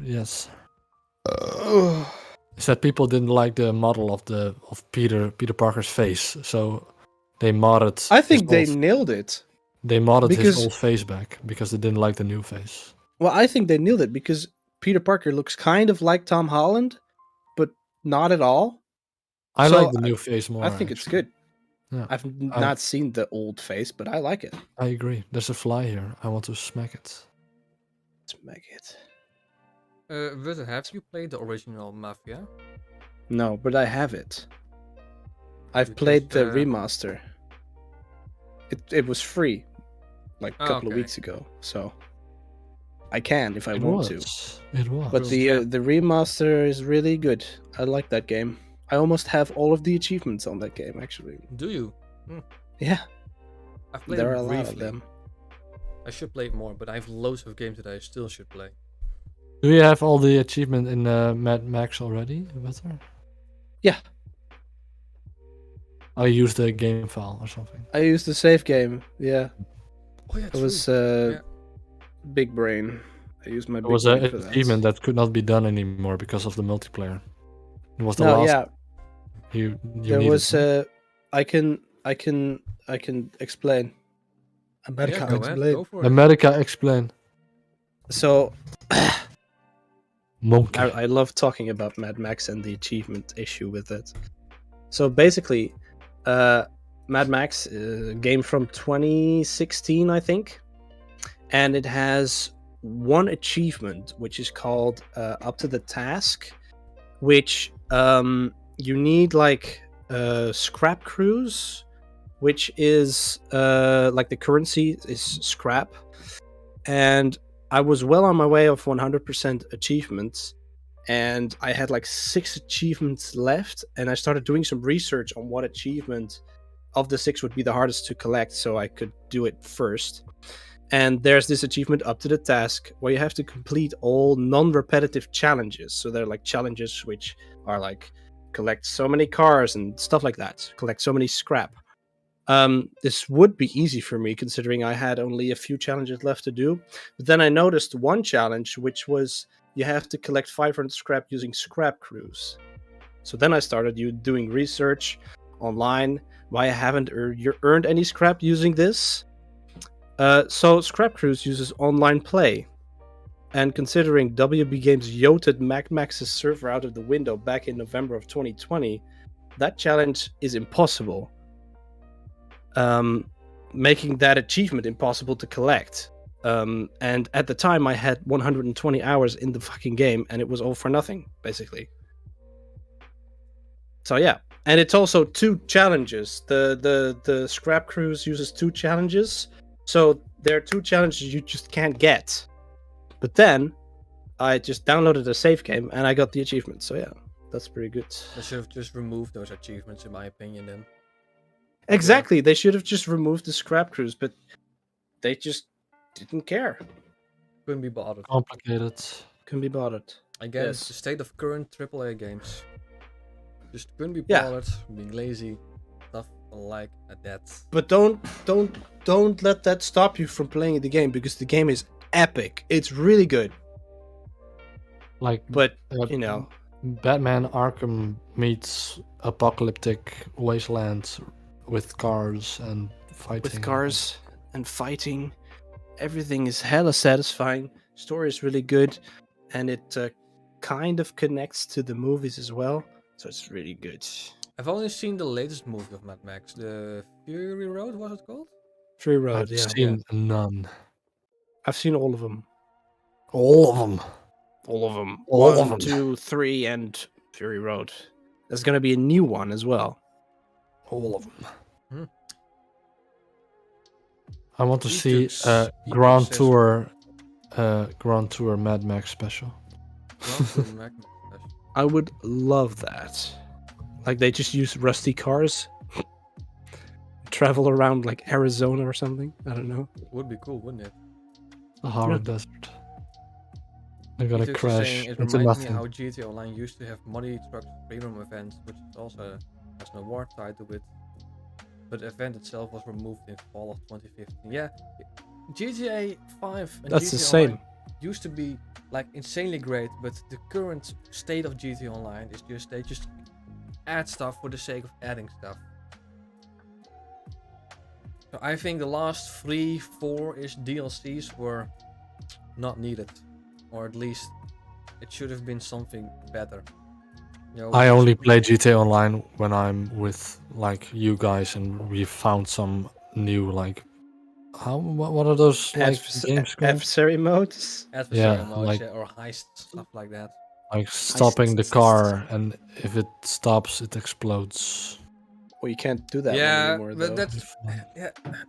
yes. Is that people didn't like the model of Peter Parker's face, so they modded. I think they his nailed it. they modded his because- old face back because they didn't like the new face. Well, I think they nailed it because Peter Parker looks kind of like Tom Holland, but not at all. I So, like the new face more. I think it's actually. good. Yeah, I've not seen the old face, but I like it. I agree. There's a fly here. I want to smack it. Smack it. Witte, have you played the original Mafia? No, but I have it. I've Because, played the remaster. It was free, like a Oh, couple of okay. weeks ago, so I can if I It want to. was. It was. But Cool. the remaster is really good. I like that game. I almost have all of the achievements on that game, actually. Do you? Yeah, I've played there are it a lot of briefly. them. I should play it more, but I have loads of games that I still should play. Do you have all the achievement in Mad Max already? Witte? Yeah, I used the game file or something. I used the save game. Yeah, Oh yeah, it true. was Yeah. Big Brain. I used my There big was brain an for that. achievement that could not be done anymore because of the multiplayer. It was the No, last yeah, you there needed. was. I can explain. America, Yeah, go ahead. Go for it. America explain. So Monkey. I love talking about Mad Max and the achievement issue with it. So basically, Mad Max, a game from 2016, I think, and it has one achievement which is called Up to the Task, which you need like scrap crews, which is like the currency is scrap, and I was well on my way of 100% achievements, and I had like 6 achievements left, and I started doing some research on what achievement of the 6 would be the hardest to collect, so I could do it first. And there's this achievement Up to the Task where you have to complete all non-repetitive challenges. So they're like challenges which are like collect so many cars and stuff like that, collect so many scrap. This would be easy for me considering I had only a few challenges left to do. But then I noticed one challenge, which was you have to collect 500 scrap using scrap crews. So then I started doing research online. Why I haven't earned any scrap using this? So Scrap Crews uses online play. And considering WB Games yoted Mad Max's server out of the window back in November of 2020, that challenge is impossible. Making that achievement impossible to collect. And at the time I had 120 hours in the fucking game and it was all for nothing, basically. So yeah. And it's also 2 challenges. The Scrap Crews uses 2 challenges. So there are 2 challenges you just can't get. But then I just downloaded a save game and I got the achievement. So yeah, that's pretty good. They should have just removed those achievements, in my opinion. Then Exactly, they should have just removed the Scrap Crews, but they just didn't care. couldn't be bothered. Complicated. Couldn't be bothered. Again, yes. the state of current AAA games. Just couldn't be Yeah. bothered, being lazy, stuff like that. But don't let that stop you from playing the game because the game is epic. It's really good. Like, But uh, you know, Batman Arkham meets apocalyptic wasteland with cars and fighting. with cars and fighting, everything is hella satisfying. Story is really good, and it kind of connects to the movies as well. So it's really good. I've only seen the latest movie of Mad Max, the Fury Road, was it called? Free Road, I've yeah. seen none. I've seen all of them. All of them. All of them. All of 1, them. 2, 3, and Fury Road. There's gonna be a new one as well. All of them. Hmm. I want to These see dudes a eat Grand successful. Tour Mad Max special. I would love that. Like they just use rusty cars, travel around like Arizona or something. I don't know. Would be cool, wouldn't it? Sahara Yeah. Desert. They're gonna It's just crash saying, it into reminds me nothing. how GTA Online used to have money truck premium events, which also has an award tied to it. but the event itself was removed in fall of 2015. Yeah, GTA 5 and That's GTA the same. Online used to be like insanely great, but the current state of GTA Online is just they just add stuff for the sake of adding stuff. So I think the last 3-4-ish DLCs were not needed, or at least it should have been something better. You know, I just- only play GTA Online when I'm with like you guys and we found some new like what are those like games called? Adversary modes. adversary Yeah, modes, like- yeah, or heist stuff like that. Like stopping the car and if it stops it explodes. Well, you can't do that one Yeah, anymore, but though.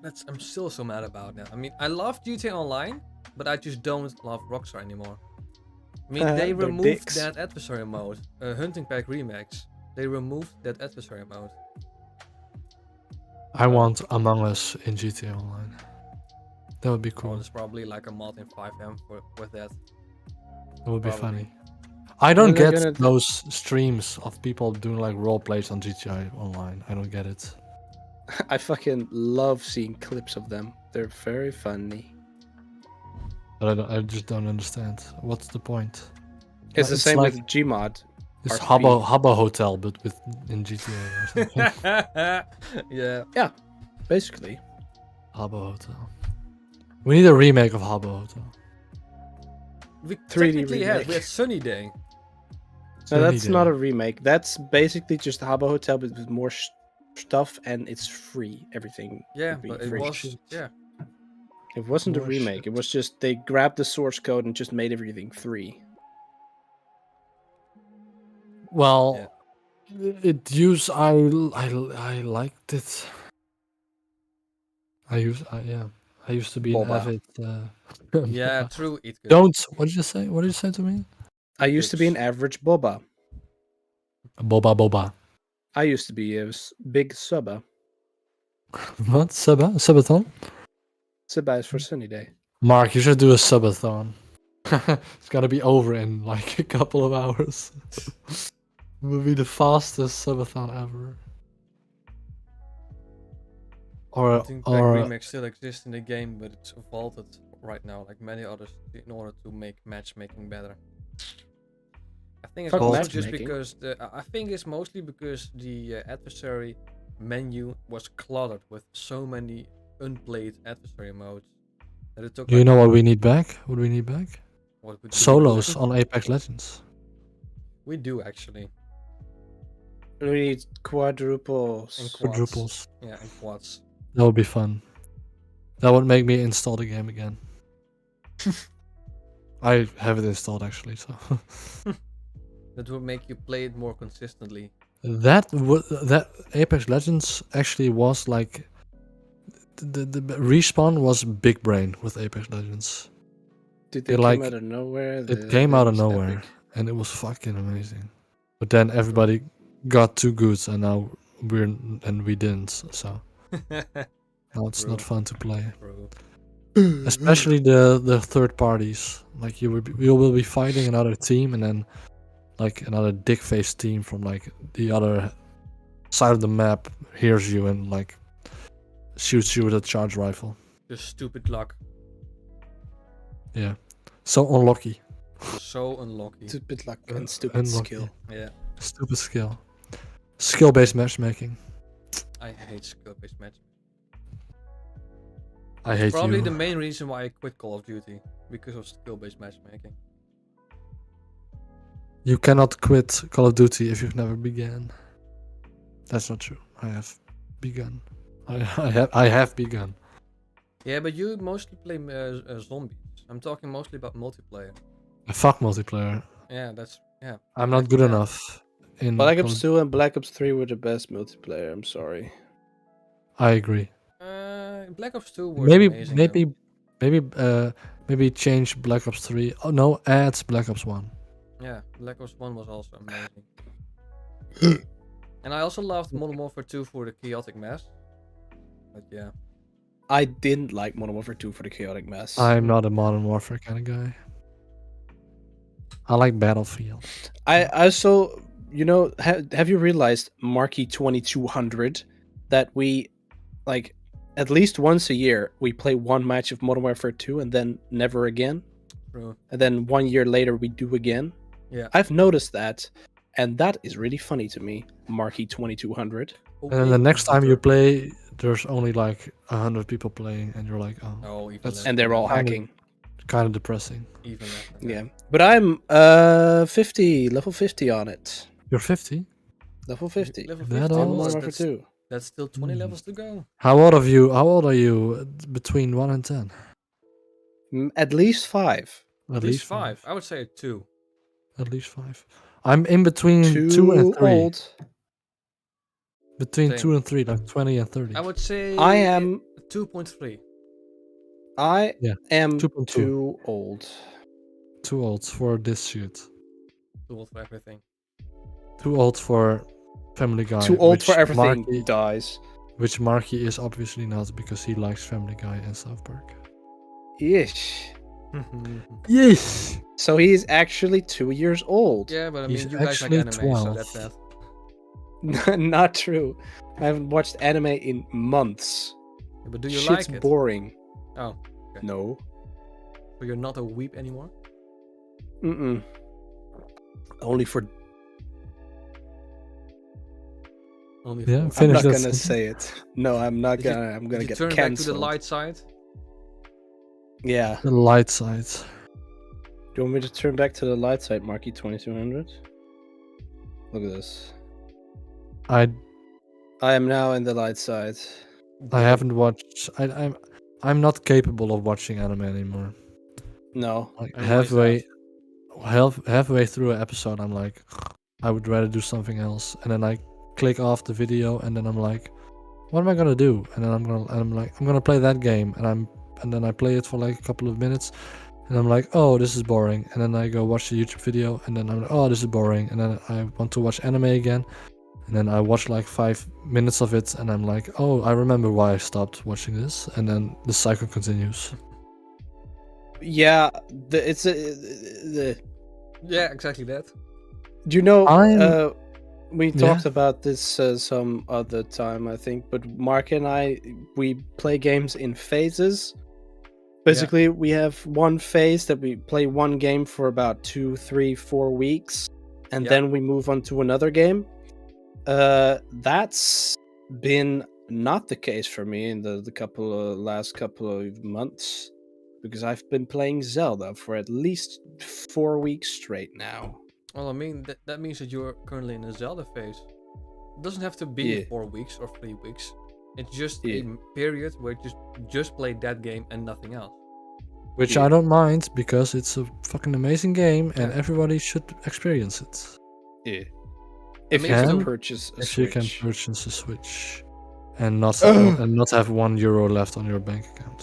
that's I'm still so mad about that. I mean, I love GTA Online, but I just don't love Rockstar anymore. I mean, they They're removed dicks. that adversary mode, Hunting Pack Remakes. They removed that adversary mode. I want Among Us in GTA Online. That would be Cool. cool. There's probably like a mod in 5M with that. That would be probably. funny. I don't When they're get gonna do- those streams of people doing like role plays on GTA Online. I don't get it. I fucking love seeing clips of them. They're very funny. But I just don't understand. What's the point? It's the It's same like- with Gmod. It's RP. Habbo Hotel, but with in GTA or something. Yeah. Basically. Habbo Hotel. We need a remake of Habbo Hotel. We 3D technically had. We remake. had Sunny Day. No, that's Sunny not Day. a remake. That's basically just Habbo Hotel, but with more stuff, and it's free. Everything. Yeah, would be but it free. was. Yeah. It wasn't a More remake. shit. It was just they grabbed the source code and just made everything free. Well, it used. I liked it. I used to be an Boba. avid. Yeah, true. It could. Don't. What did you say? What did you say to me? I used to be an Bitch. average boba. Boba. I used to be a big suba. What? Subathon? Suba is for Sunny Day. Mark, you should do a subathon. It's gotta be over in like a couple of hours. It will be the fastest subathon ever. I think Pack or Remake still exists in the game, but it's vaulted right now, like many others, in order to make matchmaking better. I think it's Fuck also just matchmaking. because I think it's mostly because the adversary menu was cluttered with so many unplayed adversary modes that it took. do you like, know what we need back? What do we need back? what would we Solos do? on Apex Legends. We do actually, We need quadruples. and quads. Quadruples. Yeah, and quads. That would be fun. That would make me install the game again. I have it installed actually, so That would make you play it more consistently. that Apex Legends actually was like the respawn was big brain with Apex Legends. Did They they like- come out of nowhere? It came out of was nowhere epic. and it was fucking amazing. But then everybody got too good and now we didn't. So now it's not True. fun to play. Bro. Especially the third parties. Like you will be fighting another team and then like another dick face team from like the other side of the map hears you and like shoots you with a charge rifle. Just stupid luck. Yeah. So unlucky. So unlucky. Stupid luck and stupid Unlucky. skill. Yeah, Stupid skill. Skill based matchmaking. I hate skill-based match. I hate Probably you. the main reason why I quit Call of Duty, because of skill-based matchmaking. You cannot quit Call of Duty if you've never began. That's not true. I have begun. I have begun. Yeah, but you mostly play zombies. I'm talking mostly about multiplayer. Fuck multiplayer. Yeah, that's yeah. I'm not good Yeah. enough. In Black Call Ops of- 2 and Black Ops 3 were the best multiplayer. I'm sorry. I agree. Black Ops 2 was Maybe amazing. though. maybe change Black Ops 3. Oh no, add Black Ops 1. Yeah, Black Ops 1 was also amazing. And I also loved Modern Warfare 2 for the chaotic mess. But yeah. I didn't like Modern Warfare 2 for the chaotic mess. I'm not a Modern Warfare kind of guy. I like Battlefield. I also, have you realized Marquee 2200 that we like at least once a year we play one match of Modern Warfare 2 and then never again. True. And then 1 year later we do again. Yeah. I've noticed that, and that is really funny to me. Marky 2200. And then the next time you play, there's only like 100 people playing, and you're like, oh, Oh, even That's- less And they're than all that. hacking. kind of depressing. Even less than Yeah. that. But I'm 50, level 50 on it. You're 50. Level 50. Level That 50, all? On well, Modern Warfare 2. that's still 20 Hmm. levels to go. How old are you? How old are you? Between 1 and 10. At least 5. At least 5. I would say 2. At least 5. I'm in between 2 Too and 3. old. Between Same. 2 and 3, like 20 and 30. I would say I am 2.3. I Yeah, am 2.2. too old. Too old for this shit. Too old for everything. Too old for Family Guy. Too old for which everything. Marky, Dies. which Marky is obviously not, because he likes Family Guy and South Park. Ish. Yes! So he is actually 2 years old. Yeah, but I He's mean, you guys like actually anime, so 12. that's that. Not true. I haven't watched anime in months. Yeah, but do you Shit's like it? boring. Oh, okay. No. So you're not a weep anymore? Mm-mm. Only for... Only Yeah, for- I'm finish not that gonna sentence. say it. No, I'm not Did you- gonna. I'm gonna Did you get turn back to cancelled. the light side? Yeah. The light side. Do you want me to turn back to the light side, Marky 2200? Look at this. I I am now in the light side. haven't watched. I'm not capable of watching anime anymore. No. Like And why is halfway through an episode, I'm like, I would rather do something else, and then I click off the video, and then I'm like, what am I gonna do? And then I'm gonna play that game, and then I play it for like a couple of minutes, and I'm like, oh, this is boring, and then I go watch the YouTube video, and then I'm like, oh, this is boring, and then I want to watch anime again, and then I watch like 5 minutes of it, and I'm like, oh, I remember why I stopped watching this, and then the cycle continues. Yeah. Yeah, exactly that. Do you know? I'm- We Yeah. talked about this some other time, I think. But Mark and we play games in phases. Basically, we have one phase that we play one game for about 2, 3, 4 weeks, and Yeah. then we move on to another game. That's been not the case for me in the last couple of months, because I've been playing Zelda for at least 4 weeks straight now. Well, I mean, that means that you're currently in a Zelda phase. It doesn't have to be Yeah. 4 weeks or 3 weeks. It's just Yeah. a period where you just play that game and nothing else. Which Yeah. I don't mind, because it's a fucking amazing game, and Yeah. everybody should experience it. Yeah. If mean, you can so- purchase a If Switch. you can purchase a Switch, and not Ugh. and not have €1 left on your bank account.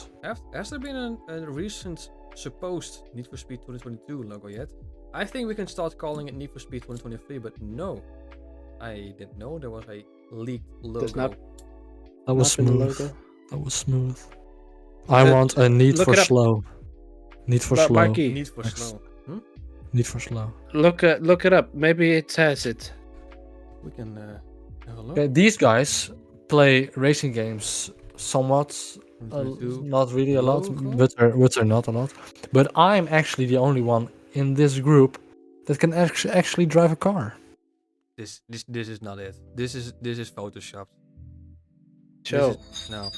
Has there been a recent supposed Need for Speed 2022 logo yet? I think we can start calling it Need for Speed 2023, but no. I didn't know there was a leaked logo. There's not- That was Not been a smooth. logo. That was smooth. I want a Need look for it up. Slow. Need for Slow. Marky, Need for Next. Slow. Need for Slow. look it up. Maybe it has it. We can have a look. Okay, these guys play racing games somewhat, 2022. not really a lot, logo? but they're not a lot. But I'm actually the only one in this group that can actually drive a car. This is not it. This is photoshopped. Show. No.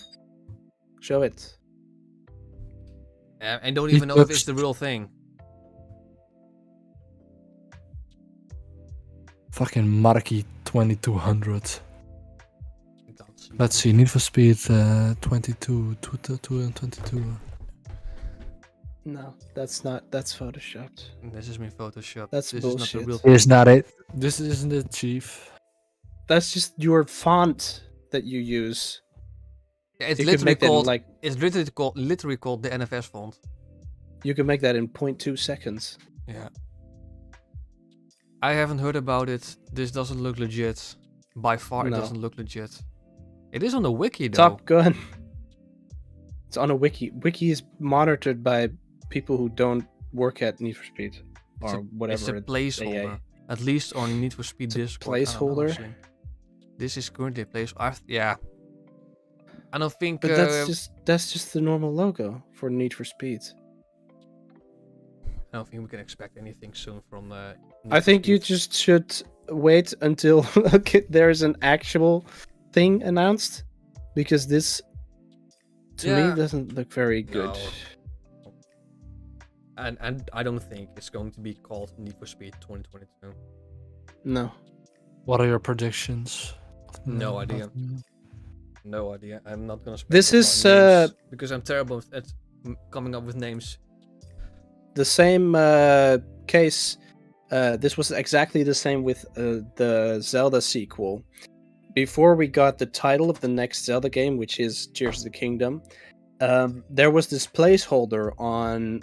Show it. I don't He even know if looks- it's the real thing. Fucking Marky 2200. Don't see Let's see, Need for Speed 22, 22 and 22. No, that's not. That's photoshopped. This is me photoshopped. That's this is not bullshit. the real thing. Is not it? This isn't it, Chief. That's just your font that you use. It's You could literally make that in called. like. It's literally called the NFS font. You can make that in 0.2 seconds. Yeah. I haven't heard about it. This doesn't look legit. By far, it No. doesn't look legit. It is on the wiki though. Top Gun. It's on a wiki. Wiki is monitored by people who don't work at Need for Speed It's or a whatever. placeholder. At least on Need for Speed It's a Discord. I don't know, placeholder? actually. This is currently a place. Yeah. I don't think. But that's just the normal logo for Need for Speed. I don't think we can expect anything soon from. I think you just should wait until there's an actual thing announced, because this, to me, doesn't look very good. No. And I don't think it's going to be called Need for Speed 2022. No. What are your predictions? No idea. No idea. I'm not gonna. This is because I'm terrible at coming up with names. The same case. This was exactly the same with the Zelda sequel. Before we got the title of the next Zelda game, which is Tears of the Kingdom, there was this placeholder on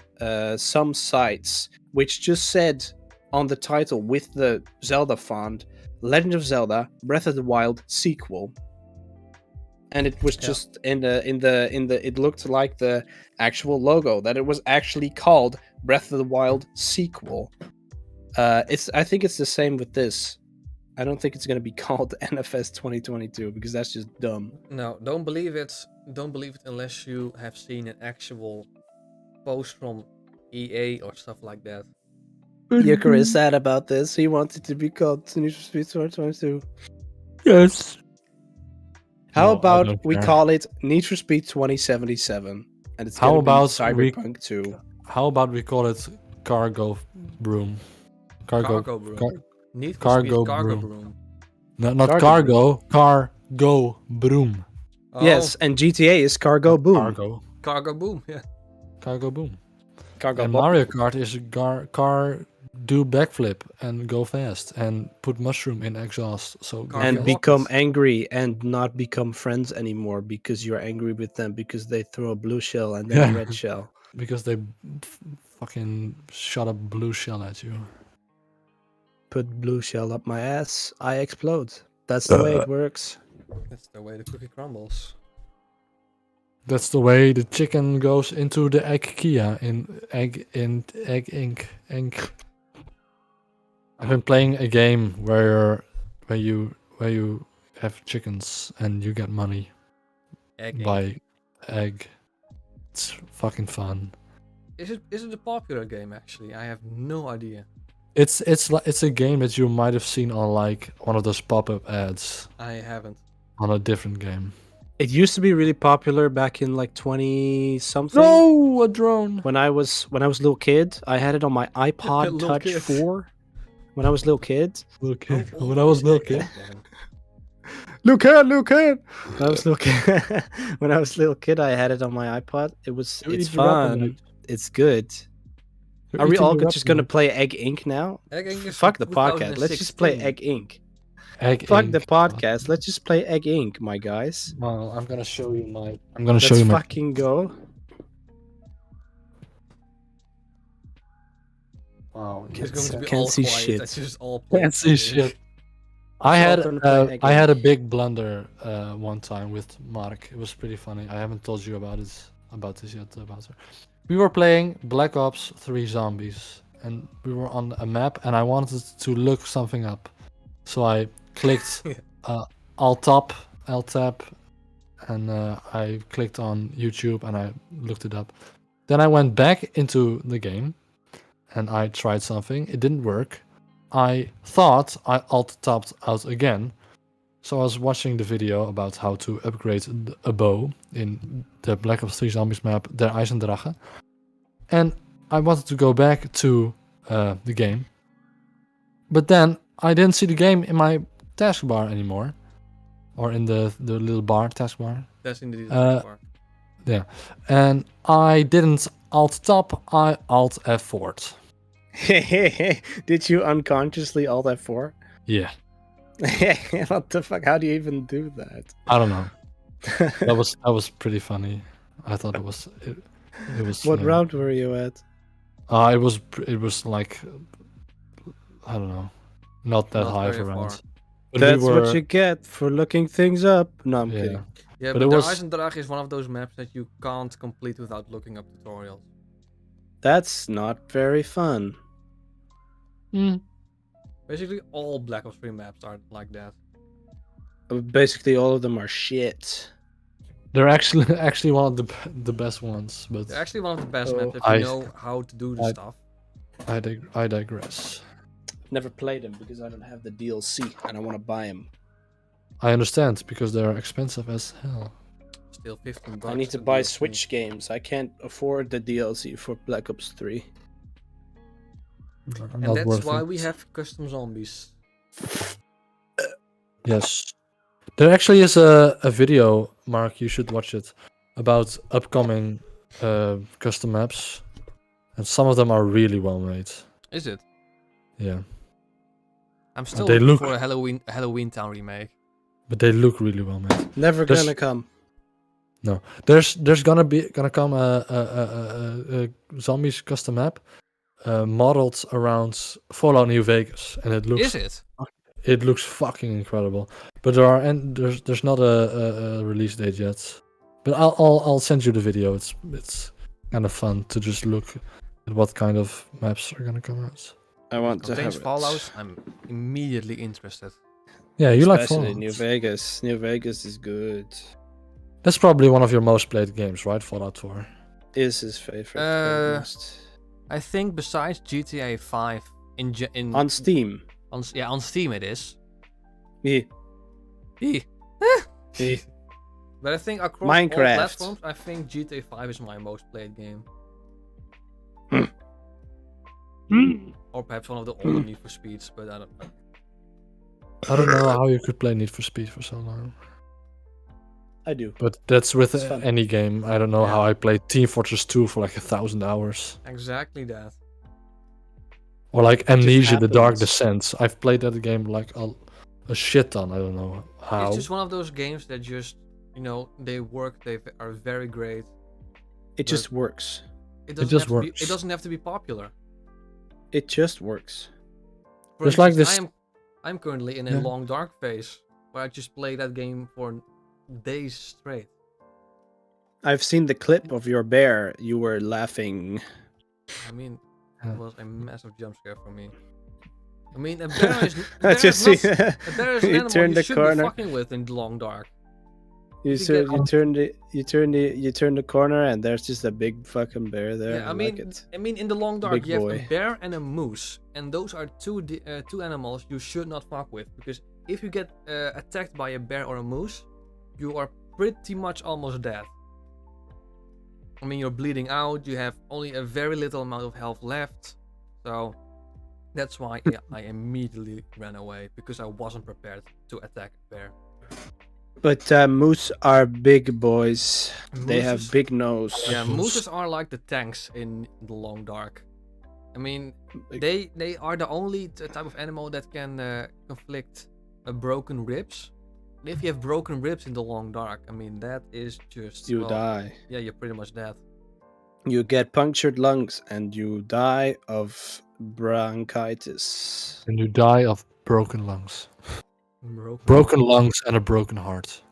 some sites which just said on the title with the Zelda font, Legend of Zelda Breath of the Wild sequel. And it was just in the it looked like the actual logo, that it was actually called Breath of the Wild sequel. I think it's the same with this. I don't think it's going to be called NFS 2022 because that's just dumb. No, don't believe it. Don't believe it unless you have seen an actual post from EA or stuff like that. Yucker is sad about this. He wanted to be called Need for Speed 2022. Yes. How No, about we call it Need for Speed 2077? And it's How about Cyberpunk 2? How about we call it Cargo Broom? Cargo Broom. Need for Cargo Speed Cargo Broom. Broom. No, not Cargo Cargo Broom. Oh, Yes, and GTA is Cargo Boom. Cargo Boom, yeah. Cargo Boom. Cargo And Boom. Mario Kart is car do backflip and go fast and put mushroom in exhaust. So And Cargo become Rockets. angry and not become friends anymore because you're angry with them because they throw a blue shell and then a red shell. because they fucking shot a blue shell at you. Put blue shell up my ass, I explode. That's the way it works. That's the way the cookie crumbles. That's the way the chicken goes into the egg Kia in egg ink. I've been playing a game where you have chickens and you get money Egg by Ink. egg. It's fucking fun. Is it a popular game actually? I have no idea. It's a game that you might have seen on like one of those pop-up ads I haven't. on a different game. It used to be really popular back in like 20 something. No, a drone. When I was a little kid, I had it on my iPod Little Touch kid. 4. When I was a little kid. Little kid. How When I old was is little Egg kid. Ink then? Little kid. When I was little kid. When I was a little kid, I had it on my iPod. It's eating fun. Rapid. It's good. You're Are we eating all your just gonna Rapid. play Egg Inc. now? Egg Ink is Fuck from the podcast. Let's just play 2016. Egg Inc. Egg Fuck ink. the podcast. Let's just play Egg Inc., my guys. Well, I'm gonna show you my. I'm gonna Let's show you my. fucking go. Wow, It's going to be Can't all see quiet. shit. That's just all play can't see Egg Ink. shit. I had gonna play Egg I had a Inc. big blunder one time with Mark. It was pretty funny. I haven't told you about this yet, Bowser. We were playing Black Ops 3 Zombies, and we were on a map, and I wanted to look something up, so I clicked Alt tab, and I clicked on YouTube and I looked it up. Then I went back into the game, and I tried something. It didn't work. I thought I alt-tabbed out again. So I was watching the video about how to upgrade a bow in the Black Ops 3 Zombies map, Der Eisendrache. And I wanted to go back to the game. But then I didn't see the game in my taskbar anymore. Or in the little bar, taskbar. That's indeed Uh, the part. Yeah. And I didn't alt-tab, I alt-F4'd. Did you unconsciously Alt F4? Yeah. What the fuck? How do you even do that? I don't know. That was pretty funny. I thought it was. What round were you at? It was like, I don't know, not that Not high of a very round. far. But That's we were, what you get for looking things up. No, I'm yeah. kidding. Yeah, But but it the was- Eisendrache is one of those maps that you can't complete without looking up tutorials. That's not very fun. Basically, all Black Ops 3 maps are like that. Basically, all of them are shit. They're actually one of the best ones, but They're actually one of the best Oh, maps if you know how to do the stuff. I digress. Never played them because I don't have the DLC and I want to buy them. I understand because they're expensive as hell. Still 15 bucks. I need to buy Switch games. I can't afford the DLC for Black Ops 3. And Not that's worth why it. we have custom zombies. Yes. There actually is a video, Mark, you should watch it, about upcoming custom maps. And some of them are really well made. Is it? Yeah. I'm still They looking look- for a Halloween Town remake. But they look really well made. Never There's- gonna come. No. There's gonna come a zombies custom map modeled around Fallout New Vegas. And it looks Is it? It looks fucking incredible, but there's not a release date yet. But I'll send you the video. It's kind of fun to just look at what kind of maps are gonna come out. I want to have Contains it. Fallout. I'm immediately interested. Yeah, you like Especially Fallout. New Vegas. New Vegas is good. That's probably one of your most played games, right? Fallout 4. Is his favorite. most. I think besides GTA 5 in On Steam. on Steam it is. Yeah. Eh. Yeah. But I think across all Minecraft. platforms, I think GTA 5 is my most played game. Or perhaps one of the older Need for Speeds, but I don't know. I don't know how you could play Need for Speed for so long, I do. but that's with It's fun. any game. I don't know Yeah. how I played Team Fortress 2 for like 1,000 hours. Exactly that. Or like Amnesia: The Dark happens. Descent. I've played that game like a shit ton. I don't know how. It's just one of those games that just, they work, they are very great. It just works. It doesn't just have to be, works. it doesn't have to be popular. It just works. For There's like instance, this- I'm currently in a Yeah. long dark phase where I just play that game for days straight. I've seen the clip of your bear. You were laughing. I mean, Yeah. it was a massive jump scare for me. I mean, a bear is, a I bear just is, see. not, a bear is an You animal turned you the shouldn't be corner. fucking with in the long dark. You You said get- you turn the corner and there's just a big fucking bear there. Yeah, I like it. in the long dark, Big you have boy. a bear and a moose, and those are two animals you should not fuck with, because if you get attacked by a bear or a moose, you are pretty much almost dead. I mean, you're bleeding out. You have only a very little amount of health left, so that's why I immediately ran away, because I wasn't prepared to attack a bear. But moose are big boys. They have Mooses- big nose. Yeah, mooses are like the tanks in the long dark. I mean, they are the only type of animal that can conflict broken ribs. And if you have broken ribs in the long dark, I mean, that is just You die. Yeah, you're pretty much dead. You get punctured lungs and you die of bronchitis. And you die of broken lungs. Broken Broken lungs and a broken heart.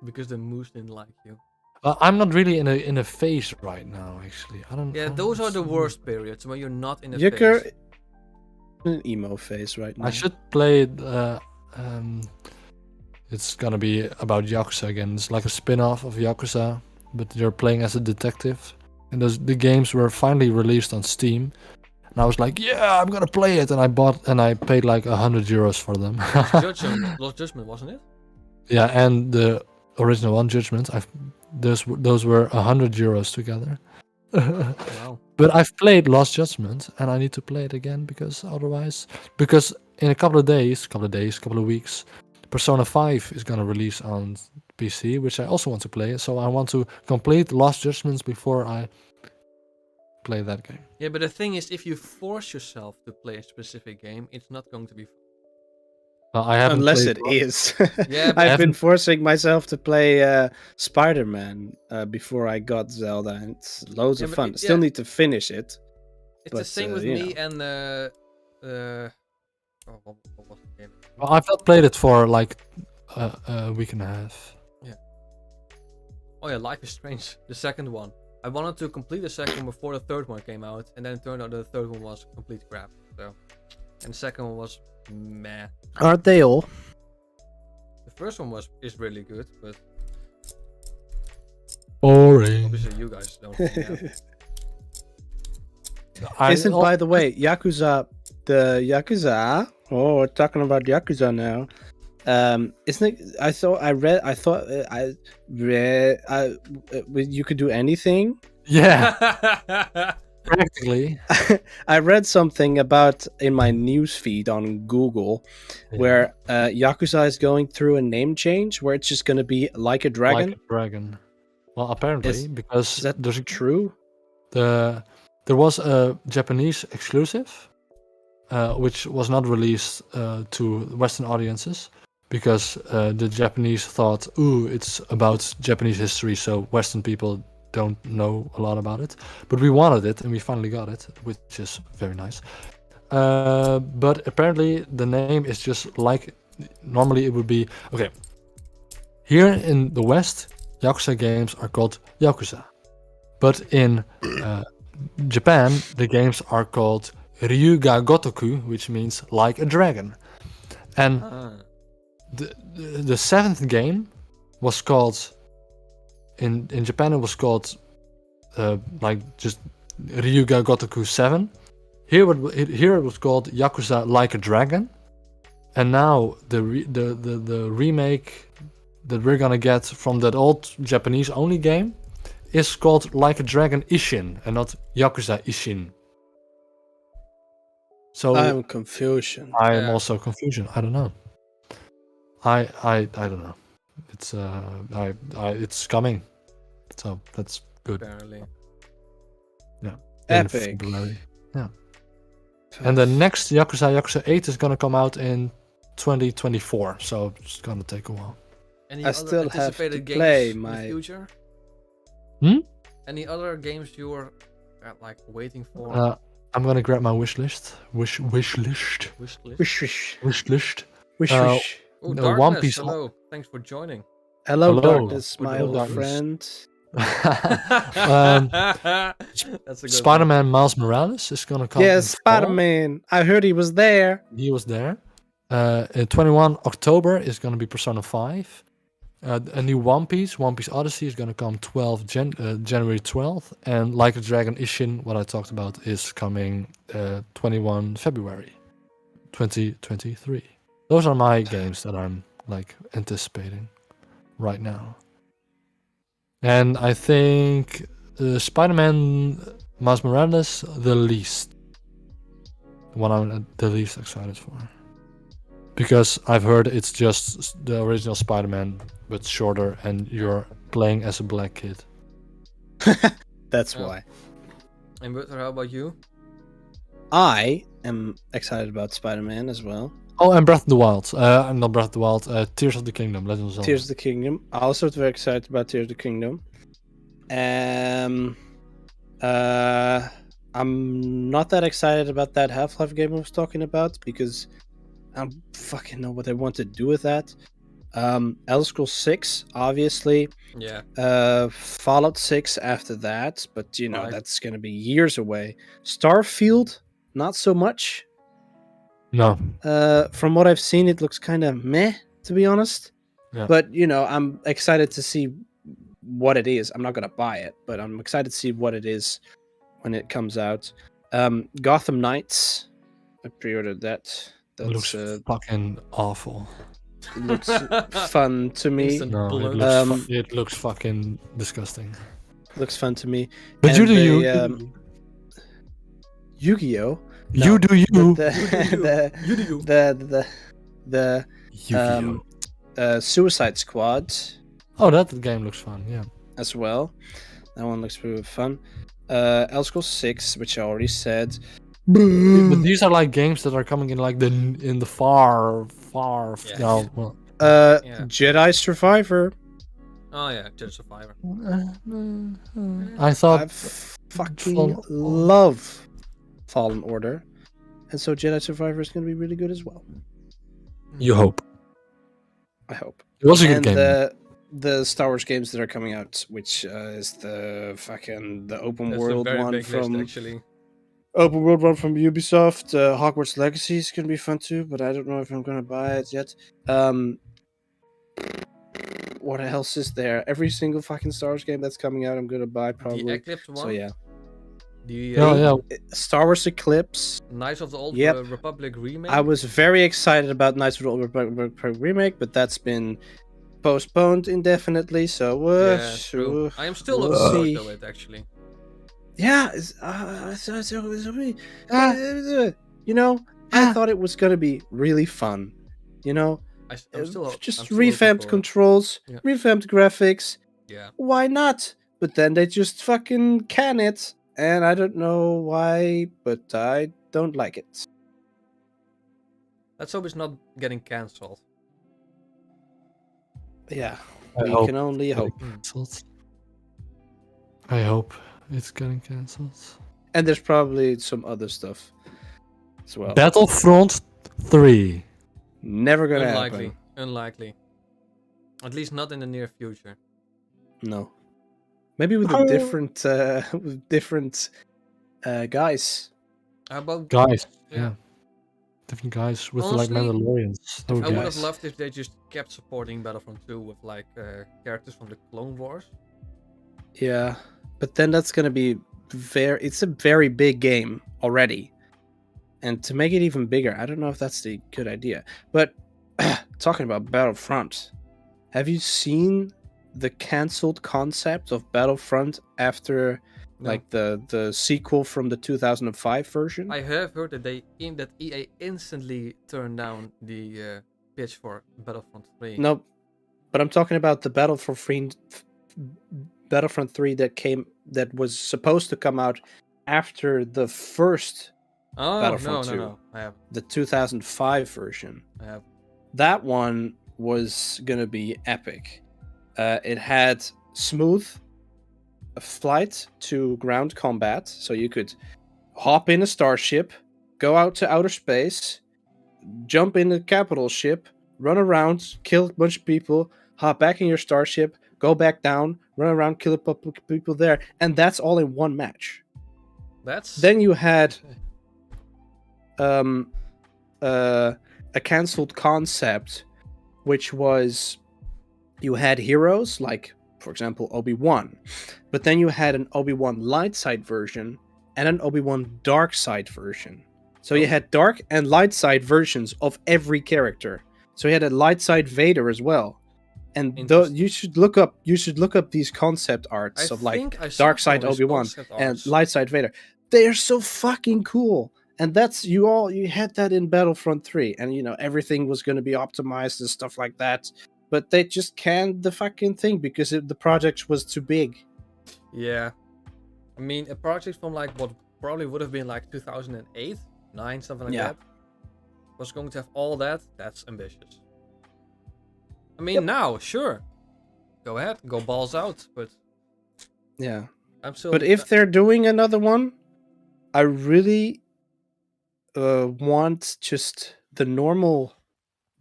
because the moose didn't like you. I'm not really in a phase right now, actually. I don't. Yeah, those are the worst periods when you're not in a You're phase. in an emo phase right now. I should play it. It's gonna be about Yakuza again. It's like a spin-off of Yakuza, but you're playing as a detective. And the games were finally released on Steam. And I was like, yeah, I'm gonna play it. And I paid like €100 for them. Lost Judgment, wasn't it? Yeah, and the original one, Judgment. Those were €100 together. Wow. But I've played Lost Judgment, and I need to play it again because in a couple of weeks, Persona 5 is gonna release on PC, which I also want to play. So I want to complete Lost Judgments before I play that game. Yeah, but the thing is, if you force yourself to play a specific game, it's not going to be. I haven't Unless played it is. Yeah, but- I've been forcing myself to play Spider-Man before I got Zelda, and it's loads Yeah, of but fun. it- Still yeah. need to finish it. It's the But, same with you me know. and what was the game? Well, I've not played it for like a week and a half. Oh yeah, Life is Strange, the second one. I wanted to complete the second one before the third one came out, and then it turned out the third one was complete crap. So, and the second one was meh. Aren't they all? The first one is really good, but Boring. Obviously, you guys don't think that. Isn't, by the way, Yakuza, the Yakuza? Oh, we're talking about Yakuza now. Isn't it? I read, you could do anything. Yeah, practically. I read something about in my news feed on Google where Yakuza is going through a name change where it's just going to be like a dragon. Like a dragon. Well, apparently, because Is that there's true? there was a Japanese exclusive, which was not released to Western audiences because the Japanese thought, "Ooh, it's about Japanese history, so Western people don't know a lot about it." But we wanted it, and we finally got it, which is very nice. But apparently, the name is just like normally it would be. Okay, here in the West, Yakuza games are called Yakuza, but in Japan, the games are called Ryuga Gotoku, which means like a dragon. And the seventh game was called in Japan. It was called like just Ryuga Gotoku 7. Here it was called Yakuza Like a Dragon. And now the remake that we're gonna get from that old Japanese only game is called Like a Dragon Ishin and not Yakuza Ishin. So I'm confusion. I am also confusion. I don't know. I don't know. It's it's coming. So that's good. Apparently. Yeah. Epic. In February. Yeah. And the next Yakuza 8 is gonna come out in 2024. So it's gonna take a while. Any I other still have to anticipated games play in the my- future? Any other games you were like waiting for? I'm gonna grab my wish list. Wish list. Wish list. Wish, wish, Wish list. wish. Oh, the Darkness, One Piece- hello. Thanks for joining. Hello, Hello. darkness, my Hello, old darkness. friend. That's a good Spider-Man Miles Morales is gonna come. in Yes, fall. Spider-Man. I heard he was there. He was there. 21 October is gonna be Persona 5. A new One Piece Odyssey is gonna come January 12th, and Like a Dragon Ishin, what I talked about, is coming 21 February 2023. Those are my games that I'm like anticipating right now. And I think Spider-Man Miles Morales the least. The one I'm the least excited for. Because I've heard it's just the original Spider-Man but shorter and you're playing as a black kid. That's Oh. why. And Butler, how about you? I am excited about Spider-Man as well. Oh, and Breath of the Wild. Not Breath of the Wild. Tears of the Kingdom. Legend of Zelda. Tears of the Kingdom. Also very excited about Tears of the Kingdom. I'm not that excited about that Half-Life game I was talking about because I don't fucking know what they want to do with that. Elder Scrolls 6, obviously. Yeah. Fallout 6 after that, but you know, Right. that's gonna be years away. Starfield, not so much. No. From what I've seen, it looks kind of meh, to be honest. Yeah. But you know, I'm excited to see what it is. I'm not gonna buy it, but I'm excited to see what it is when it comes out. Gotham Knights, I pre-ordered that. It looks fucking awful. looks fun to me. Instant No, blood. it looks fucking disgusting. Looks fun to me. But And you do they, you. Yu-Gi-Oh. You do you. The Yu-Gi-Oh. Suicide Squad Oh, that game looks fun. Yeah. as well. That one looks pretty fun. Elder Scrolls 6, which I already said. But these are like games that are coming in like in the far. Yeah. No, well, Yeah. Jedi Survivor. Oh yeah, Judge Survivor. I thought I fucking Fallen- love Fallen Order. And so Jedi Survivor is going to be really good as well. you hope. I hope. It was a good And game. the Star Wars games that are coming out, which is the open That's world a very one big from list, actually. open world one from Ubisoft. Hogwarts Legacy is gonna be fun too, but I don't know if I'm gonna buy it yet. what else is there? Every single fucking Star Wars game that's coming out, I'm gonna buy The probably. Eclipse one. So yeah, The Star Wars Eclipse. Knights of the Old Yep. Republic remake. I was very excited about Knights of the Old Republic remake, but that's been postponed indefinitely. So Yeah, true. I am still we'll looking see. forward to it, actually. Yeah, you know, I thought it was gonna be really fun. You know, I'm still just I'm still looking revamped forward. controls, Yeah. revamped graphics. Yeah. Why not? But then they just fucking can it, and I don't know why, but I don't like it. Let's hope it's not getting cancelled. Yeah, I we hope can only it's hope. getting cancelled. I hope it's getting cancelled. And there's probably some other stuff as well. Battlefront 3. Never gonna Unlikely. happen. Unlikely. At least not in the near future. No. Maybe with a different, with different guys. How about Guys. Yeah. Yeah. Different guys with Honestly, like Mandalorians. That would I be would have nice. loved if they just kept supporting Battlefront 2 with like characters from the Clone Wars. Yeah, but then that's gonna be it's a very big game already, and to make it even bigger, I don't know if that's the good idea. But talking about Battlefront, have you seen the cancelled concept of Battlefront after No. like the sequel from the 2005 version? I have heard that that EA instantly turned down the pitch for Battlefront 3. No, but I'm talking about the Battlefront 3 that was supposed to come out after the first Oh, Battlefront no, 2. no. I have. the 2005 version. I have. That one was gonna be epic. It had smooth flight to ground combat, so you could hop in a starship, go out to outer space, jump in a capital ship, run around, kill a bunch of people, hop back in your starship, go back down, run around, kill a couple of people there, and that's all in one match. That's Then you had a cancelled concept, which was you had heroes like, for example, Obi-Wan, but then you had an Obi-Wan light side version and an Obi-Wan dark side version. So you had dark and light side versions of every character. So you had a light side Vader as well. And you should look up these concept arts of like dark side Obi-Wan and light side Vader. They are so fucking cool. And that's you had that in Battlefront 3, and you know everything was going to be optimized and stuff like that, but they just canned the fucking thing because the project was too big. Yeah, I mean a project from like what probably would have been like 2008, 9, something like that, was going to have all that. That's ambitious. I mean now, sure, go ahead, go balls out, but yeah, I'm still. But if they're doing another one, I really want just the normal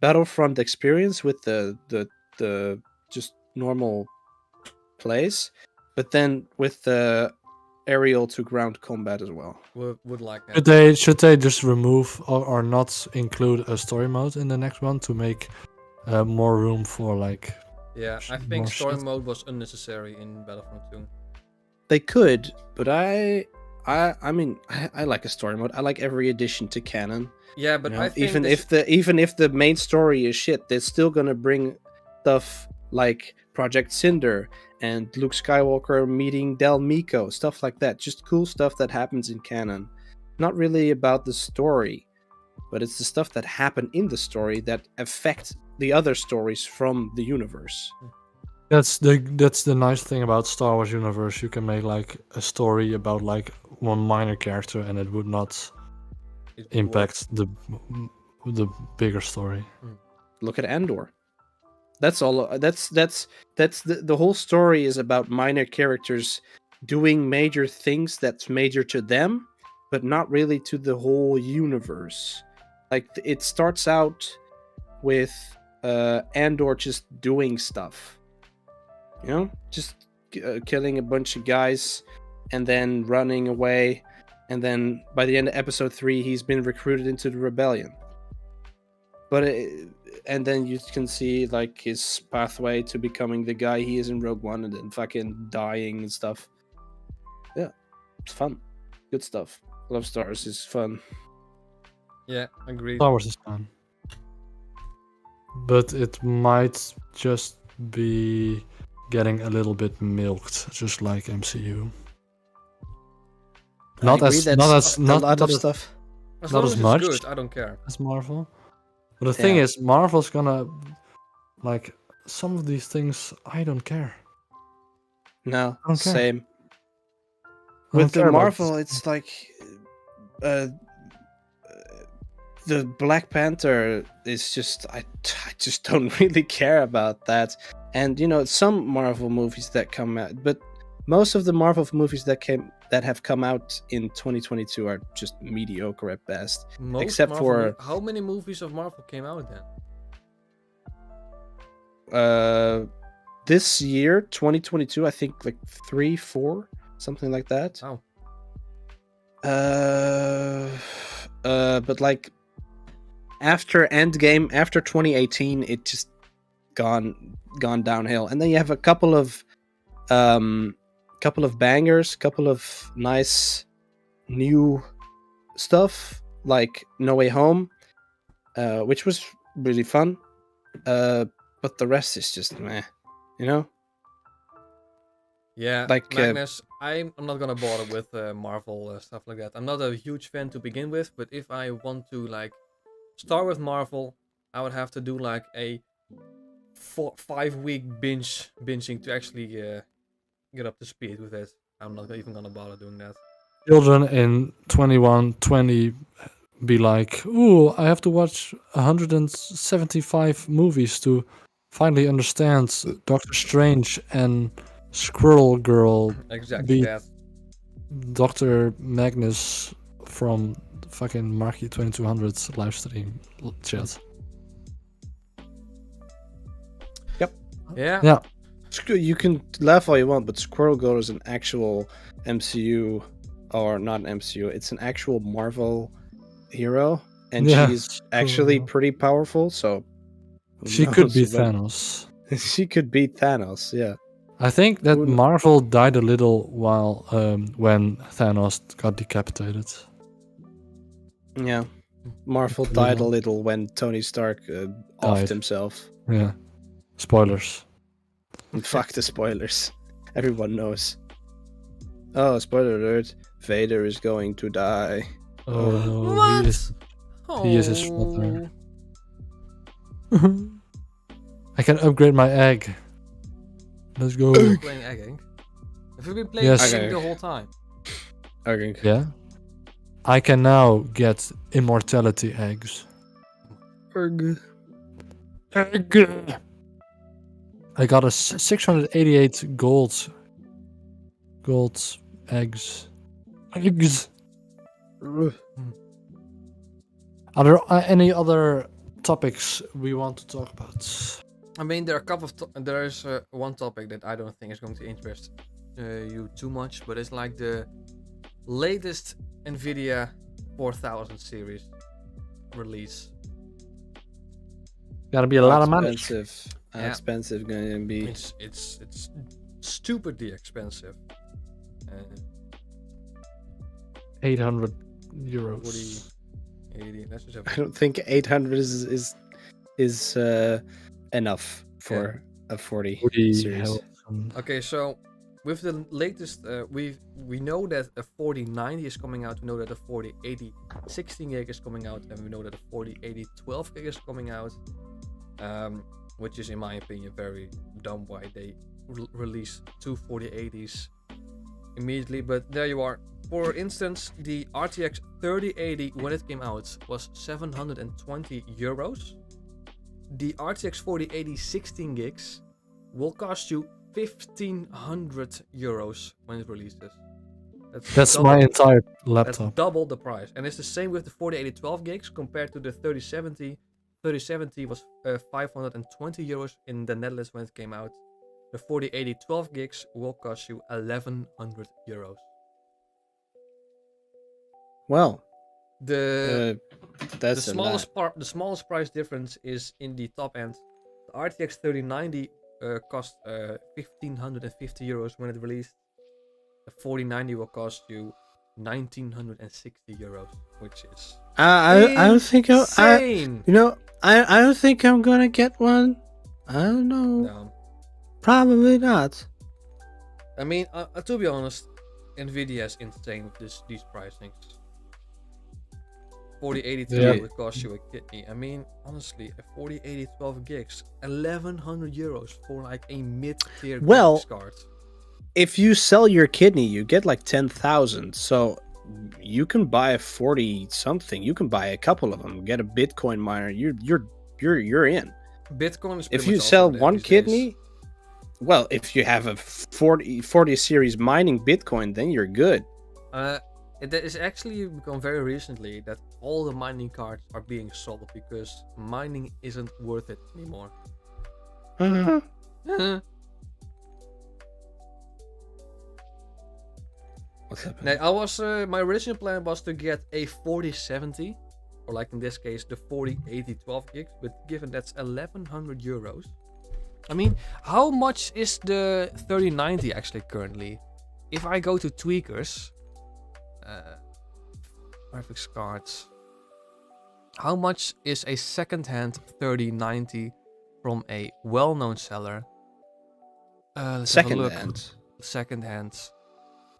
Battlefront experience with the just normal plays, but then with the aerial to ground combat as well. Would like that. Should they just remove or not include a story mode in the next one to make more room for like? Yeah, I think story mode was unnecessary in Battlefront 2. They could, but I mean, I like a story mode. I like every addition to canon. Yeah, but I think even if the main story is shit, they're still gonna bring stuff like Project Cinder and Luke Skywalker meeting Del Meeko, stuff like that. Just cool stuff that happens in canon. Not really about the story, but it's the stuff that happen in the story that affect the other stories from the universe. That's the nice thing about Star Wars universe. You can make like a story about like one minor character, and it would not impact the bigger story. Look at Andor. That's all. That's the whole story is about minor characters doing major things that's major to them, but not really to the whole universe. Like it starts out with Andor just doing stuff. You know, just killing a bunch of guys and then running away. And then by the end of episode 3, he's been recruited into the rebellion. but and then you can see like his pathway to becoming the guy he is in Rogue One, and then fucking dying and stuff. Yeah, it's fun, good stuff. Love Stars is fun. Yeah, agreed. Star Wars is fun. But it might just be getting a little bit milked, just like MCU. Not as a lot of stuff. As not long as as much. it's good, I don't care. as Marvel. But the thing Yeah. is, Marvel's gonna like some of these things. I don't care. No, I don't care. same. I With don't the care about Marvel, it's like the Black Panther is just I just don't really care about that. And you know, some Marvel movies that come out, but most of the Marvel movies that have come out in 2022 are just mediocre at best. Most Except Marvel for how many movies of Marvel came out then? this year, 2022, I think like 3, 4, something like that. Oh. But like after Endgame, after 2018, it just gone downhill. And then you have a couple of bangers, couple of nice new stuff like No Way Home, which was really fun. But the rest is just meh, you know? Yeah, Like, Magnus, I'm not gonna bother with Marvel stuff like that. I'm not a huge fan to begin with, but if I want to like start with Marvel, I would have to do like a 5-week binging to actually get up to speed with it. I'm not even gonna bother doing that. Children in 2120 be like, "Ooh, I have to watch 175 movies to finally understand Doctor Strange and Squirrel Girl Exactly beat that. Dr. Magnus from fucking Marky 2200's live stream chat." Yeah. Yeah. You can laugh all you want, but Squirrel Girl is an actual MCU, or not an MCU. It's an actual Marvel hero, and Yeah, she's actually Squirrel. pretty powerful. So who She could knows be what- Thanos. She could beat Thanos. Yeah. I think that Who kn- Marvel died a little while when Thanos got decapitated. Yeah. Marvel Little. died a little when Tony Stark offed Died. himself. Yeah. Spoilers. And fuck the spoilers. Everyone knows. Oh, spoiler alert. Vader is going to die. Oh no, What? he is his father. I can upgrade my egg. Let's go. Playing egging. Have you been playing Yes. egging Okay. the whole time? Okay. Yeah. I can now get immortality eggs. Egg. I got a 688 gold eggs. Eggs. Are there any other topics we want to talk about? I mean, there are a couple of there is one topic that I don't think is going to interest you too much, but it's like the latest Nvidia 4000 series release. Gotta be a lot of money. Expensive. How Yeah. expensive gonna be? It's stupidly expensive. 800 euros. 40, 80. Let's just have I don't think 800 is enough for a 40 40 series. health and- Okay, so with the latest, we know that a 4090 is coming out. We know that a 4080 16 gig is coming out, and we know that a 4080 12 gig is coming out. Which is, in my opinion, very dumb why they release two 4080s immediately. But there you are. For instance, the RTX 3080 when it came out was 720 euros. The RTX 4080 16 gigs will cost you 1500 euros when it releases. That's double- my entire That's laptop. double the price. And it's the same with the 4080 12 gigs compared to the 3070. 3070 was 520 euros in the Netherlands when it came out. The 4080 12 gigs will cost you 1100 euros. Well, The That's a lot. the smallest price difference is in the top end. The RTX 3090 cost 1,550 euros when it released. The 4090 will cost you 1,960 euros, which is I don't think insane. I don't think I'm gonna get one. I don't know. No, Probably not. I mean, to be honest, Nvidia is insane with these pricings. 4080 Ti would cost you a kidney. I mean, honestly, a 4080 12 gigs, 1,100 euros for like a mid-tier graphics card. If you sell your kidney, you get like 10,000. So you can buy a 40 something. You can buy a couple of them. Get a Bitcoin miner. You're in. Bitcoin is. If you sell one kidney, well, if you have a 40 series mining Bitcoin, then you're good. It is actually become very recently that all the mining cards are being sold because mining isn't worth it anymore. What's happening? My original plan was to get a 4070, or like in this case the 4080 12 gigs, but given that's 1,100 euros. I mean, how much is the 3090 actually currently? If I go to Tweakers, graphics cards, how much is a second-hand 3090 from a well-known seller? Let's have a look. Second-hand.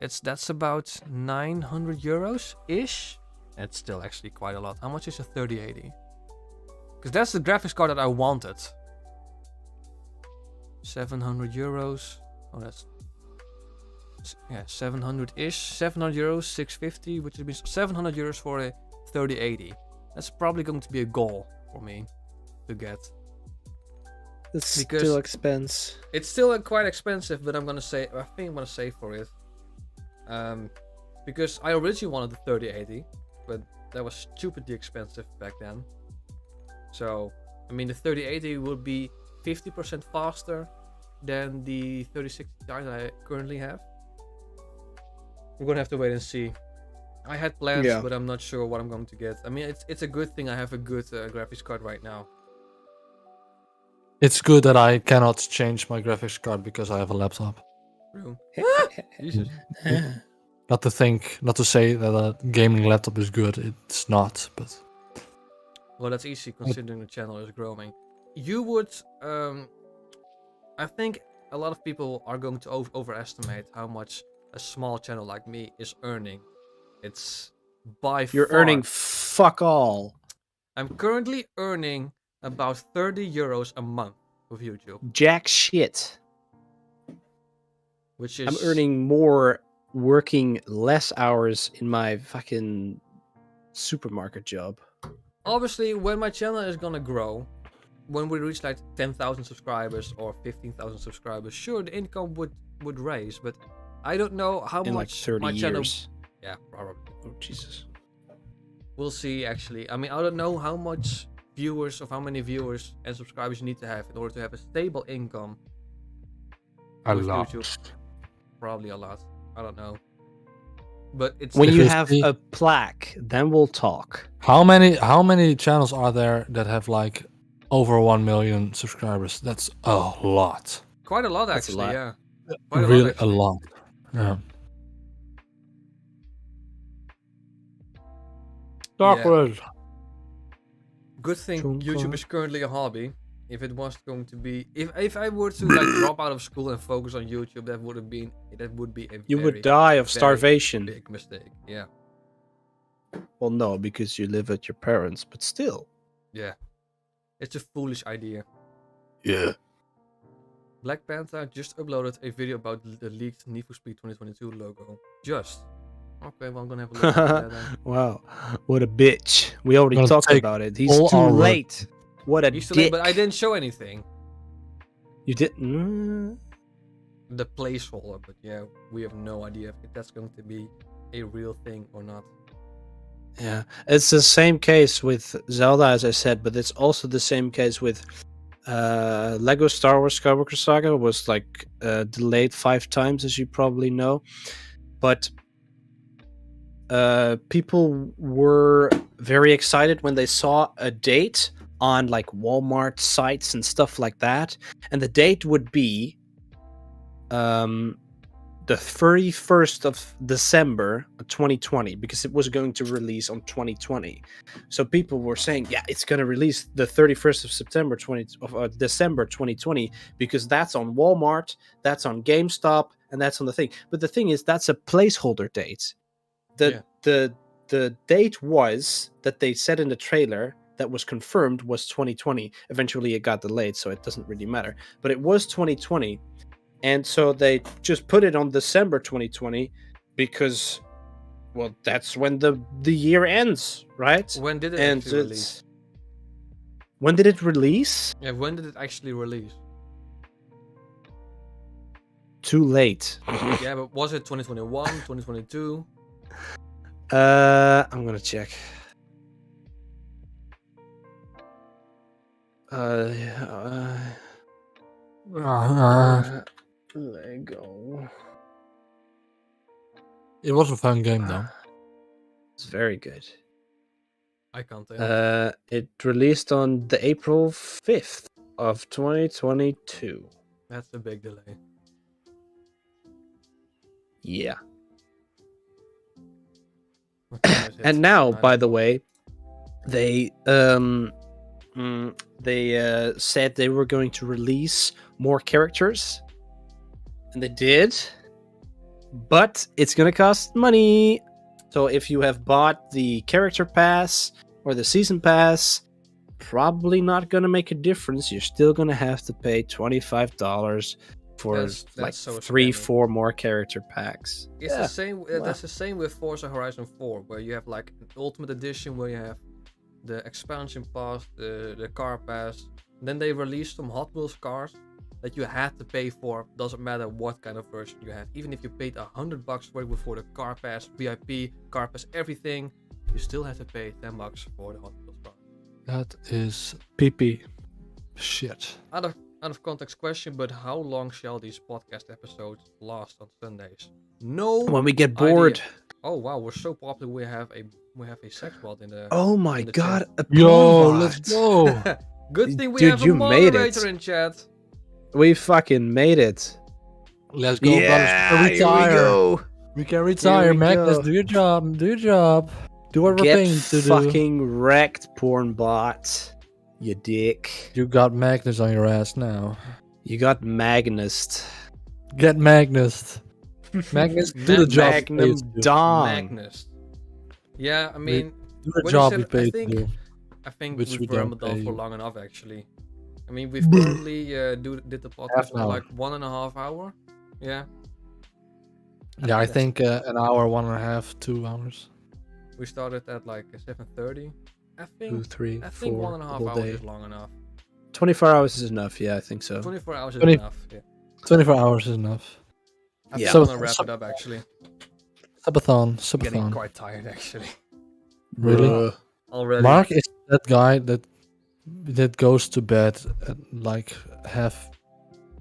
That's about 900 euros ish. It's still actually quite a lot. How much is a 3080? Because that's the graphics card that I wanted. 700 euros. Oh, that's 700 ish. 700 euros, 650, which means 700 euros for a 3080. That's probably going to be a goal for me to get. It's still expensive. It's still quite expensive, but I think I'm gonna save for it. Because I originally wanted the 3080, but that was stupidly expensive back then. So, I mean, the 3080 would be 50% faster than the 3060 Ti that I currently have. We're gonna have to wait and see. I had plans, but I'm not sure what I'm going to get. I mean, it's a good thing I have a good graphics card right now. It's good that I cannot change my graphics card because I have a laptop. True. Jesus. Not to say that a gaming laptop is good. It's not, but well, that's easy considering the channel is growing. You would, I think a lot of people are going to overestimate how much a small channel like me is earning. It's by far. You're earning fuck all. I'm currently earning about 30 euros a month with YouTube. Jack shit. Which is... I'm earning more working less hours in my fucking supermarket job. Obviously, when my channel is gonna grow, when we reach like 10,000 subscribers or 15,000 subscribers, sure, the income would raise, but I don't know how in much like 30 my channel... years. Yeah, probably. Oh, Jesus. We'll see, actually. I mean, I don't know how much viewers, of how many viewers and subscribers you need to have in order to have a stable income. A with lot. YouTube. Probably a lot. I don't know. But it's... When you 50. have a plaque, then we'll talk. How many channels are there that have like over 1 million subscribers? That's a lot. Quite a lot, That's actually, a lot. yeah. Quite Really actually. a lot. Yeah. Awkward. Good thing YouTube is currently a hobby. If it was going to be, if I were to like drop out of school and focus on YouTube, that would be a You would die of starvation. Big mistake. Yeah. Well, no, because you live with your parents, but still. Yeah. It's a foolish idea. Yeah. Black Panther just uploaded a video about the leaked Need for Speed 2022 logo. Just. Okay, well, I'm gonna have a look at that then. Wow, what a bitch. We already talked about it. He's too late. What a dick. Late, but I didn't show anything. You didn't? The placeholder, but yeah, we have no idea if that's going to be a real thing or not. Yeah, it's the same case with Zelda, as I said, but it's also the same case with Lego Star Wars Skyward Saga. Was like delayed 5 times, as you probably know. But people were very excited when they saw a date on like Walmart sites and stuff like that, and the date would be the 31st of December 2020, because it was going to release on 2020. So people were saying, yeah, it's going to release the 31st of December 2020, because that's on Walmart, that's on GameStop, and that's on the thing. But the thing is, that's a placeholder date. The date was that they said in the trailer that was confirmed was 2020. Eventually it got delayed, so it doesn't really matter. But it was 2020. And so they just put it on December 2020 because, well, that's when the year ends, right? When did it actually release? When did it release? Yeah, when did it actually release? Too late. Yeah, but was it 2021, 2022? I'm gonna check. Lego. It was a fun game though. It's very good. I can't tell. It released on the April 5th of 2022. That's a big delay. Yeah. What time is it? And now, 9 by the o'clock. way, they said they were going to release more characters, and they did, but it's gonna cost money. So if you have bought the character pass or the season pass, probably not gonna make a difference. You're still gonna have to pay $25 for That's like so 3-4 more character packs. It's Yeah. the same. That's the same with Forza Horizon 4, where you have like an Ultimate Edition, where you have the expansion pass, the car pass. Then they released some Hot Wheels cars that you had to pay for. Doesn't matter what kind of version you have. Even if you paid $100 for it before the car pass, VIP, car pass, everything, you still have to pay $10 for the Hot Wheels car. That is PP. shit. Out of context question, but how long shall these podcast episodes last on Sundays? No. When we get bored. idea. Oh wow, we're so popular. We have a sex bot in the. Oh my in the god, chat. a Yo, porn let's bot. go. Good thing we Dude, have a you made it. moderator in chat. We fucking made it. Let's go, Yeah, brothers. here we go. We can retire, we Magnus. go. Do your job. Do your job. Do what we're Get paying to do. fucking wrecked, porn bot. You dick. You got Magnus on your ass now. You got Magnus. Get Magnus. Magnus, do the job. he Magnum pays to do. Dong. Magnus. Yeah, I mean, Do the when you job said he it, paid to do. I think Which we we've don't been done pay for you. long enough, actually. I mean, we've currently did the podcast Half an for hour. like 1.5 hour. Yeah. Yeah, I that's- think an hour, 1.5, 2 hours. We started at like 7:30. I 2, think 3, I think 4. 1.5 whole hours day. is long enough. 24 hours is enough. Yeah, I think so. 24 hours is 20 enough. Yeah. 24 hours is enough. I Yeah. think I'm gonna So- wrap so- it up actually. Subathon, I'm getting subathon. quite tired actually. Really? Bruh. Already. Mark is that guy that goes to bed at like half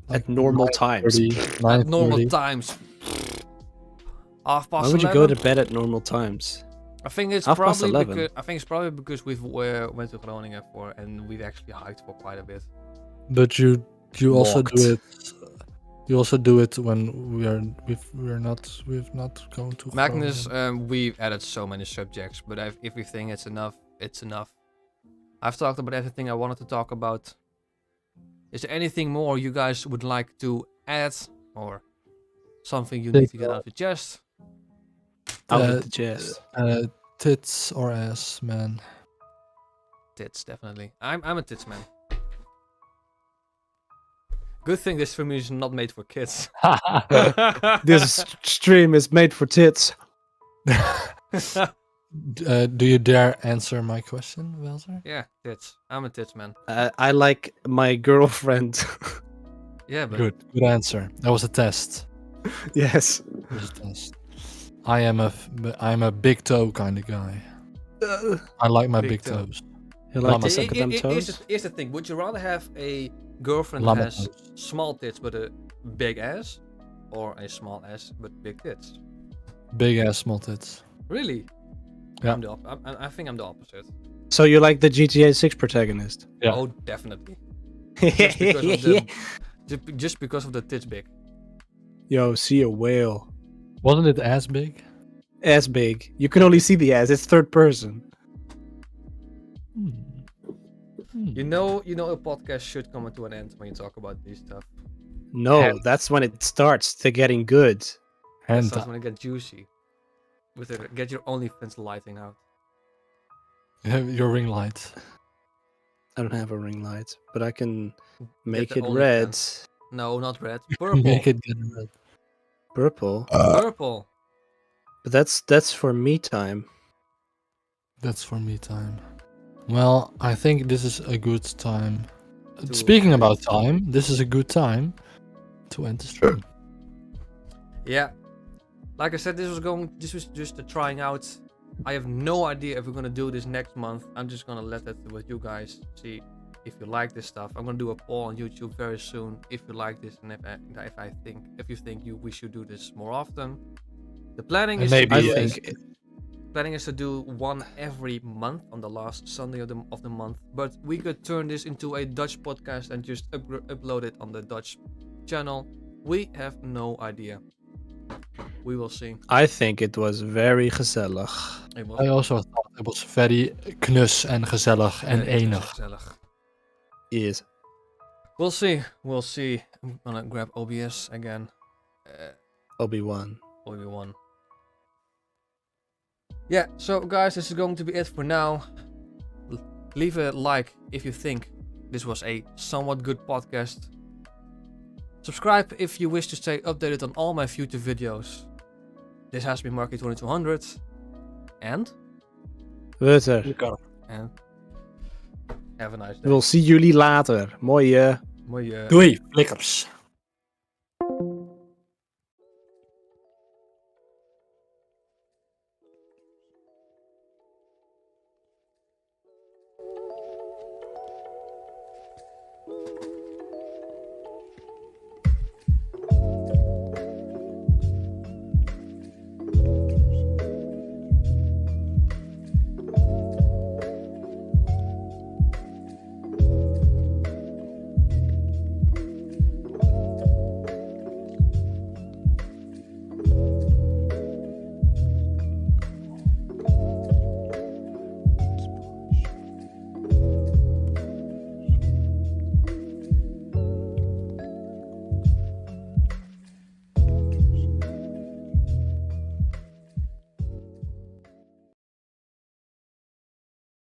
At normal times. 9:30, At normal 9:30. times. Half Why past would you 11. go to bed at normal times? I think it's Half past probably 11? because we've went to Groningen for and we've actually hiked for quite a bit. But you also Walked. do it. You also do it when we've not going to Magnus, Groningen. we've added so many subjects, but if we think it's enough, it's enough. I've talked about everything I wanted to talk about. Is there anything more you guys would like to add, or something you need to get out of your chest? Out Uh, of the chest. Tits or ass, man. Tits, definitely. I'm a tits man. Good thing this film is not made for kids. This stream is made for tits. Do you dare answer my question, Welzer? Yeah, tits. I'm a tits man. I like my girlfriend. Yeah, but Good answer. That was a test. Yes. That was a test. I'm a big toe kind of guy. I like my Big big toe. toes. You like Llama to suck at them Here's toes? here's the thing. Would you rather have a girlfriend Llama that has toes. small tits but a big ass, or a small ass but big tits? Big ass, small tits. Really? Yeah. I think I'm the opposite. So you like the GTA 6 protagonist? Yeah. Oh, definitely. Just because of the just because of the tits big. Yo, see a whale. Wasn't it as big? Ass big. You can only see the ass. It's third person. You know, a podcast should come to an end when you talk about these stuff. No, Hand. that's when it starts to getting good. That's And when it gets juicy. Get your OnlyFans lighting out. your ring light. I don't have a ring light, but I can make the it red. OnlyFans. No, not red. Purple. Make it get red. Purple. Purple. But that's for me time. That's for me time. Well, I think this is a good time. To Speaking end about it. time, this is a good time to end the stream. Yeah. Like I said, this was just a trying out. I have no idea if we're gonna do this next month. I'm just gonna let it with you guys. See if you like this stuff. I'm gonna do a poll on YouTube very soon if you like this and if you think we should do this more often. The planning is to do one every month on the last Sunday of the month. But we could turn this into a Dutch podcast and just upload it on the Dutch channel. We have no idea. We will see. I think it was very gezellig. I also thought it was very knus en gezellig en enig. Gezellig. Yes. We'll see. We'll see. I'm gonna grab OBS again. Obi-Wan. Obi-Wan. Yeah, so guys, this is going to be it for now. Leave a like if you think this was a somewhat good podcast. Subscribe if you wish to stay updated on all my future videos. This has been Marky2200. And Later. and have a nice day. We'll see jullie later. Mooie. Mooi, Doei, flikkers.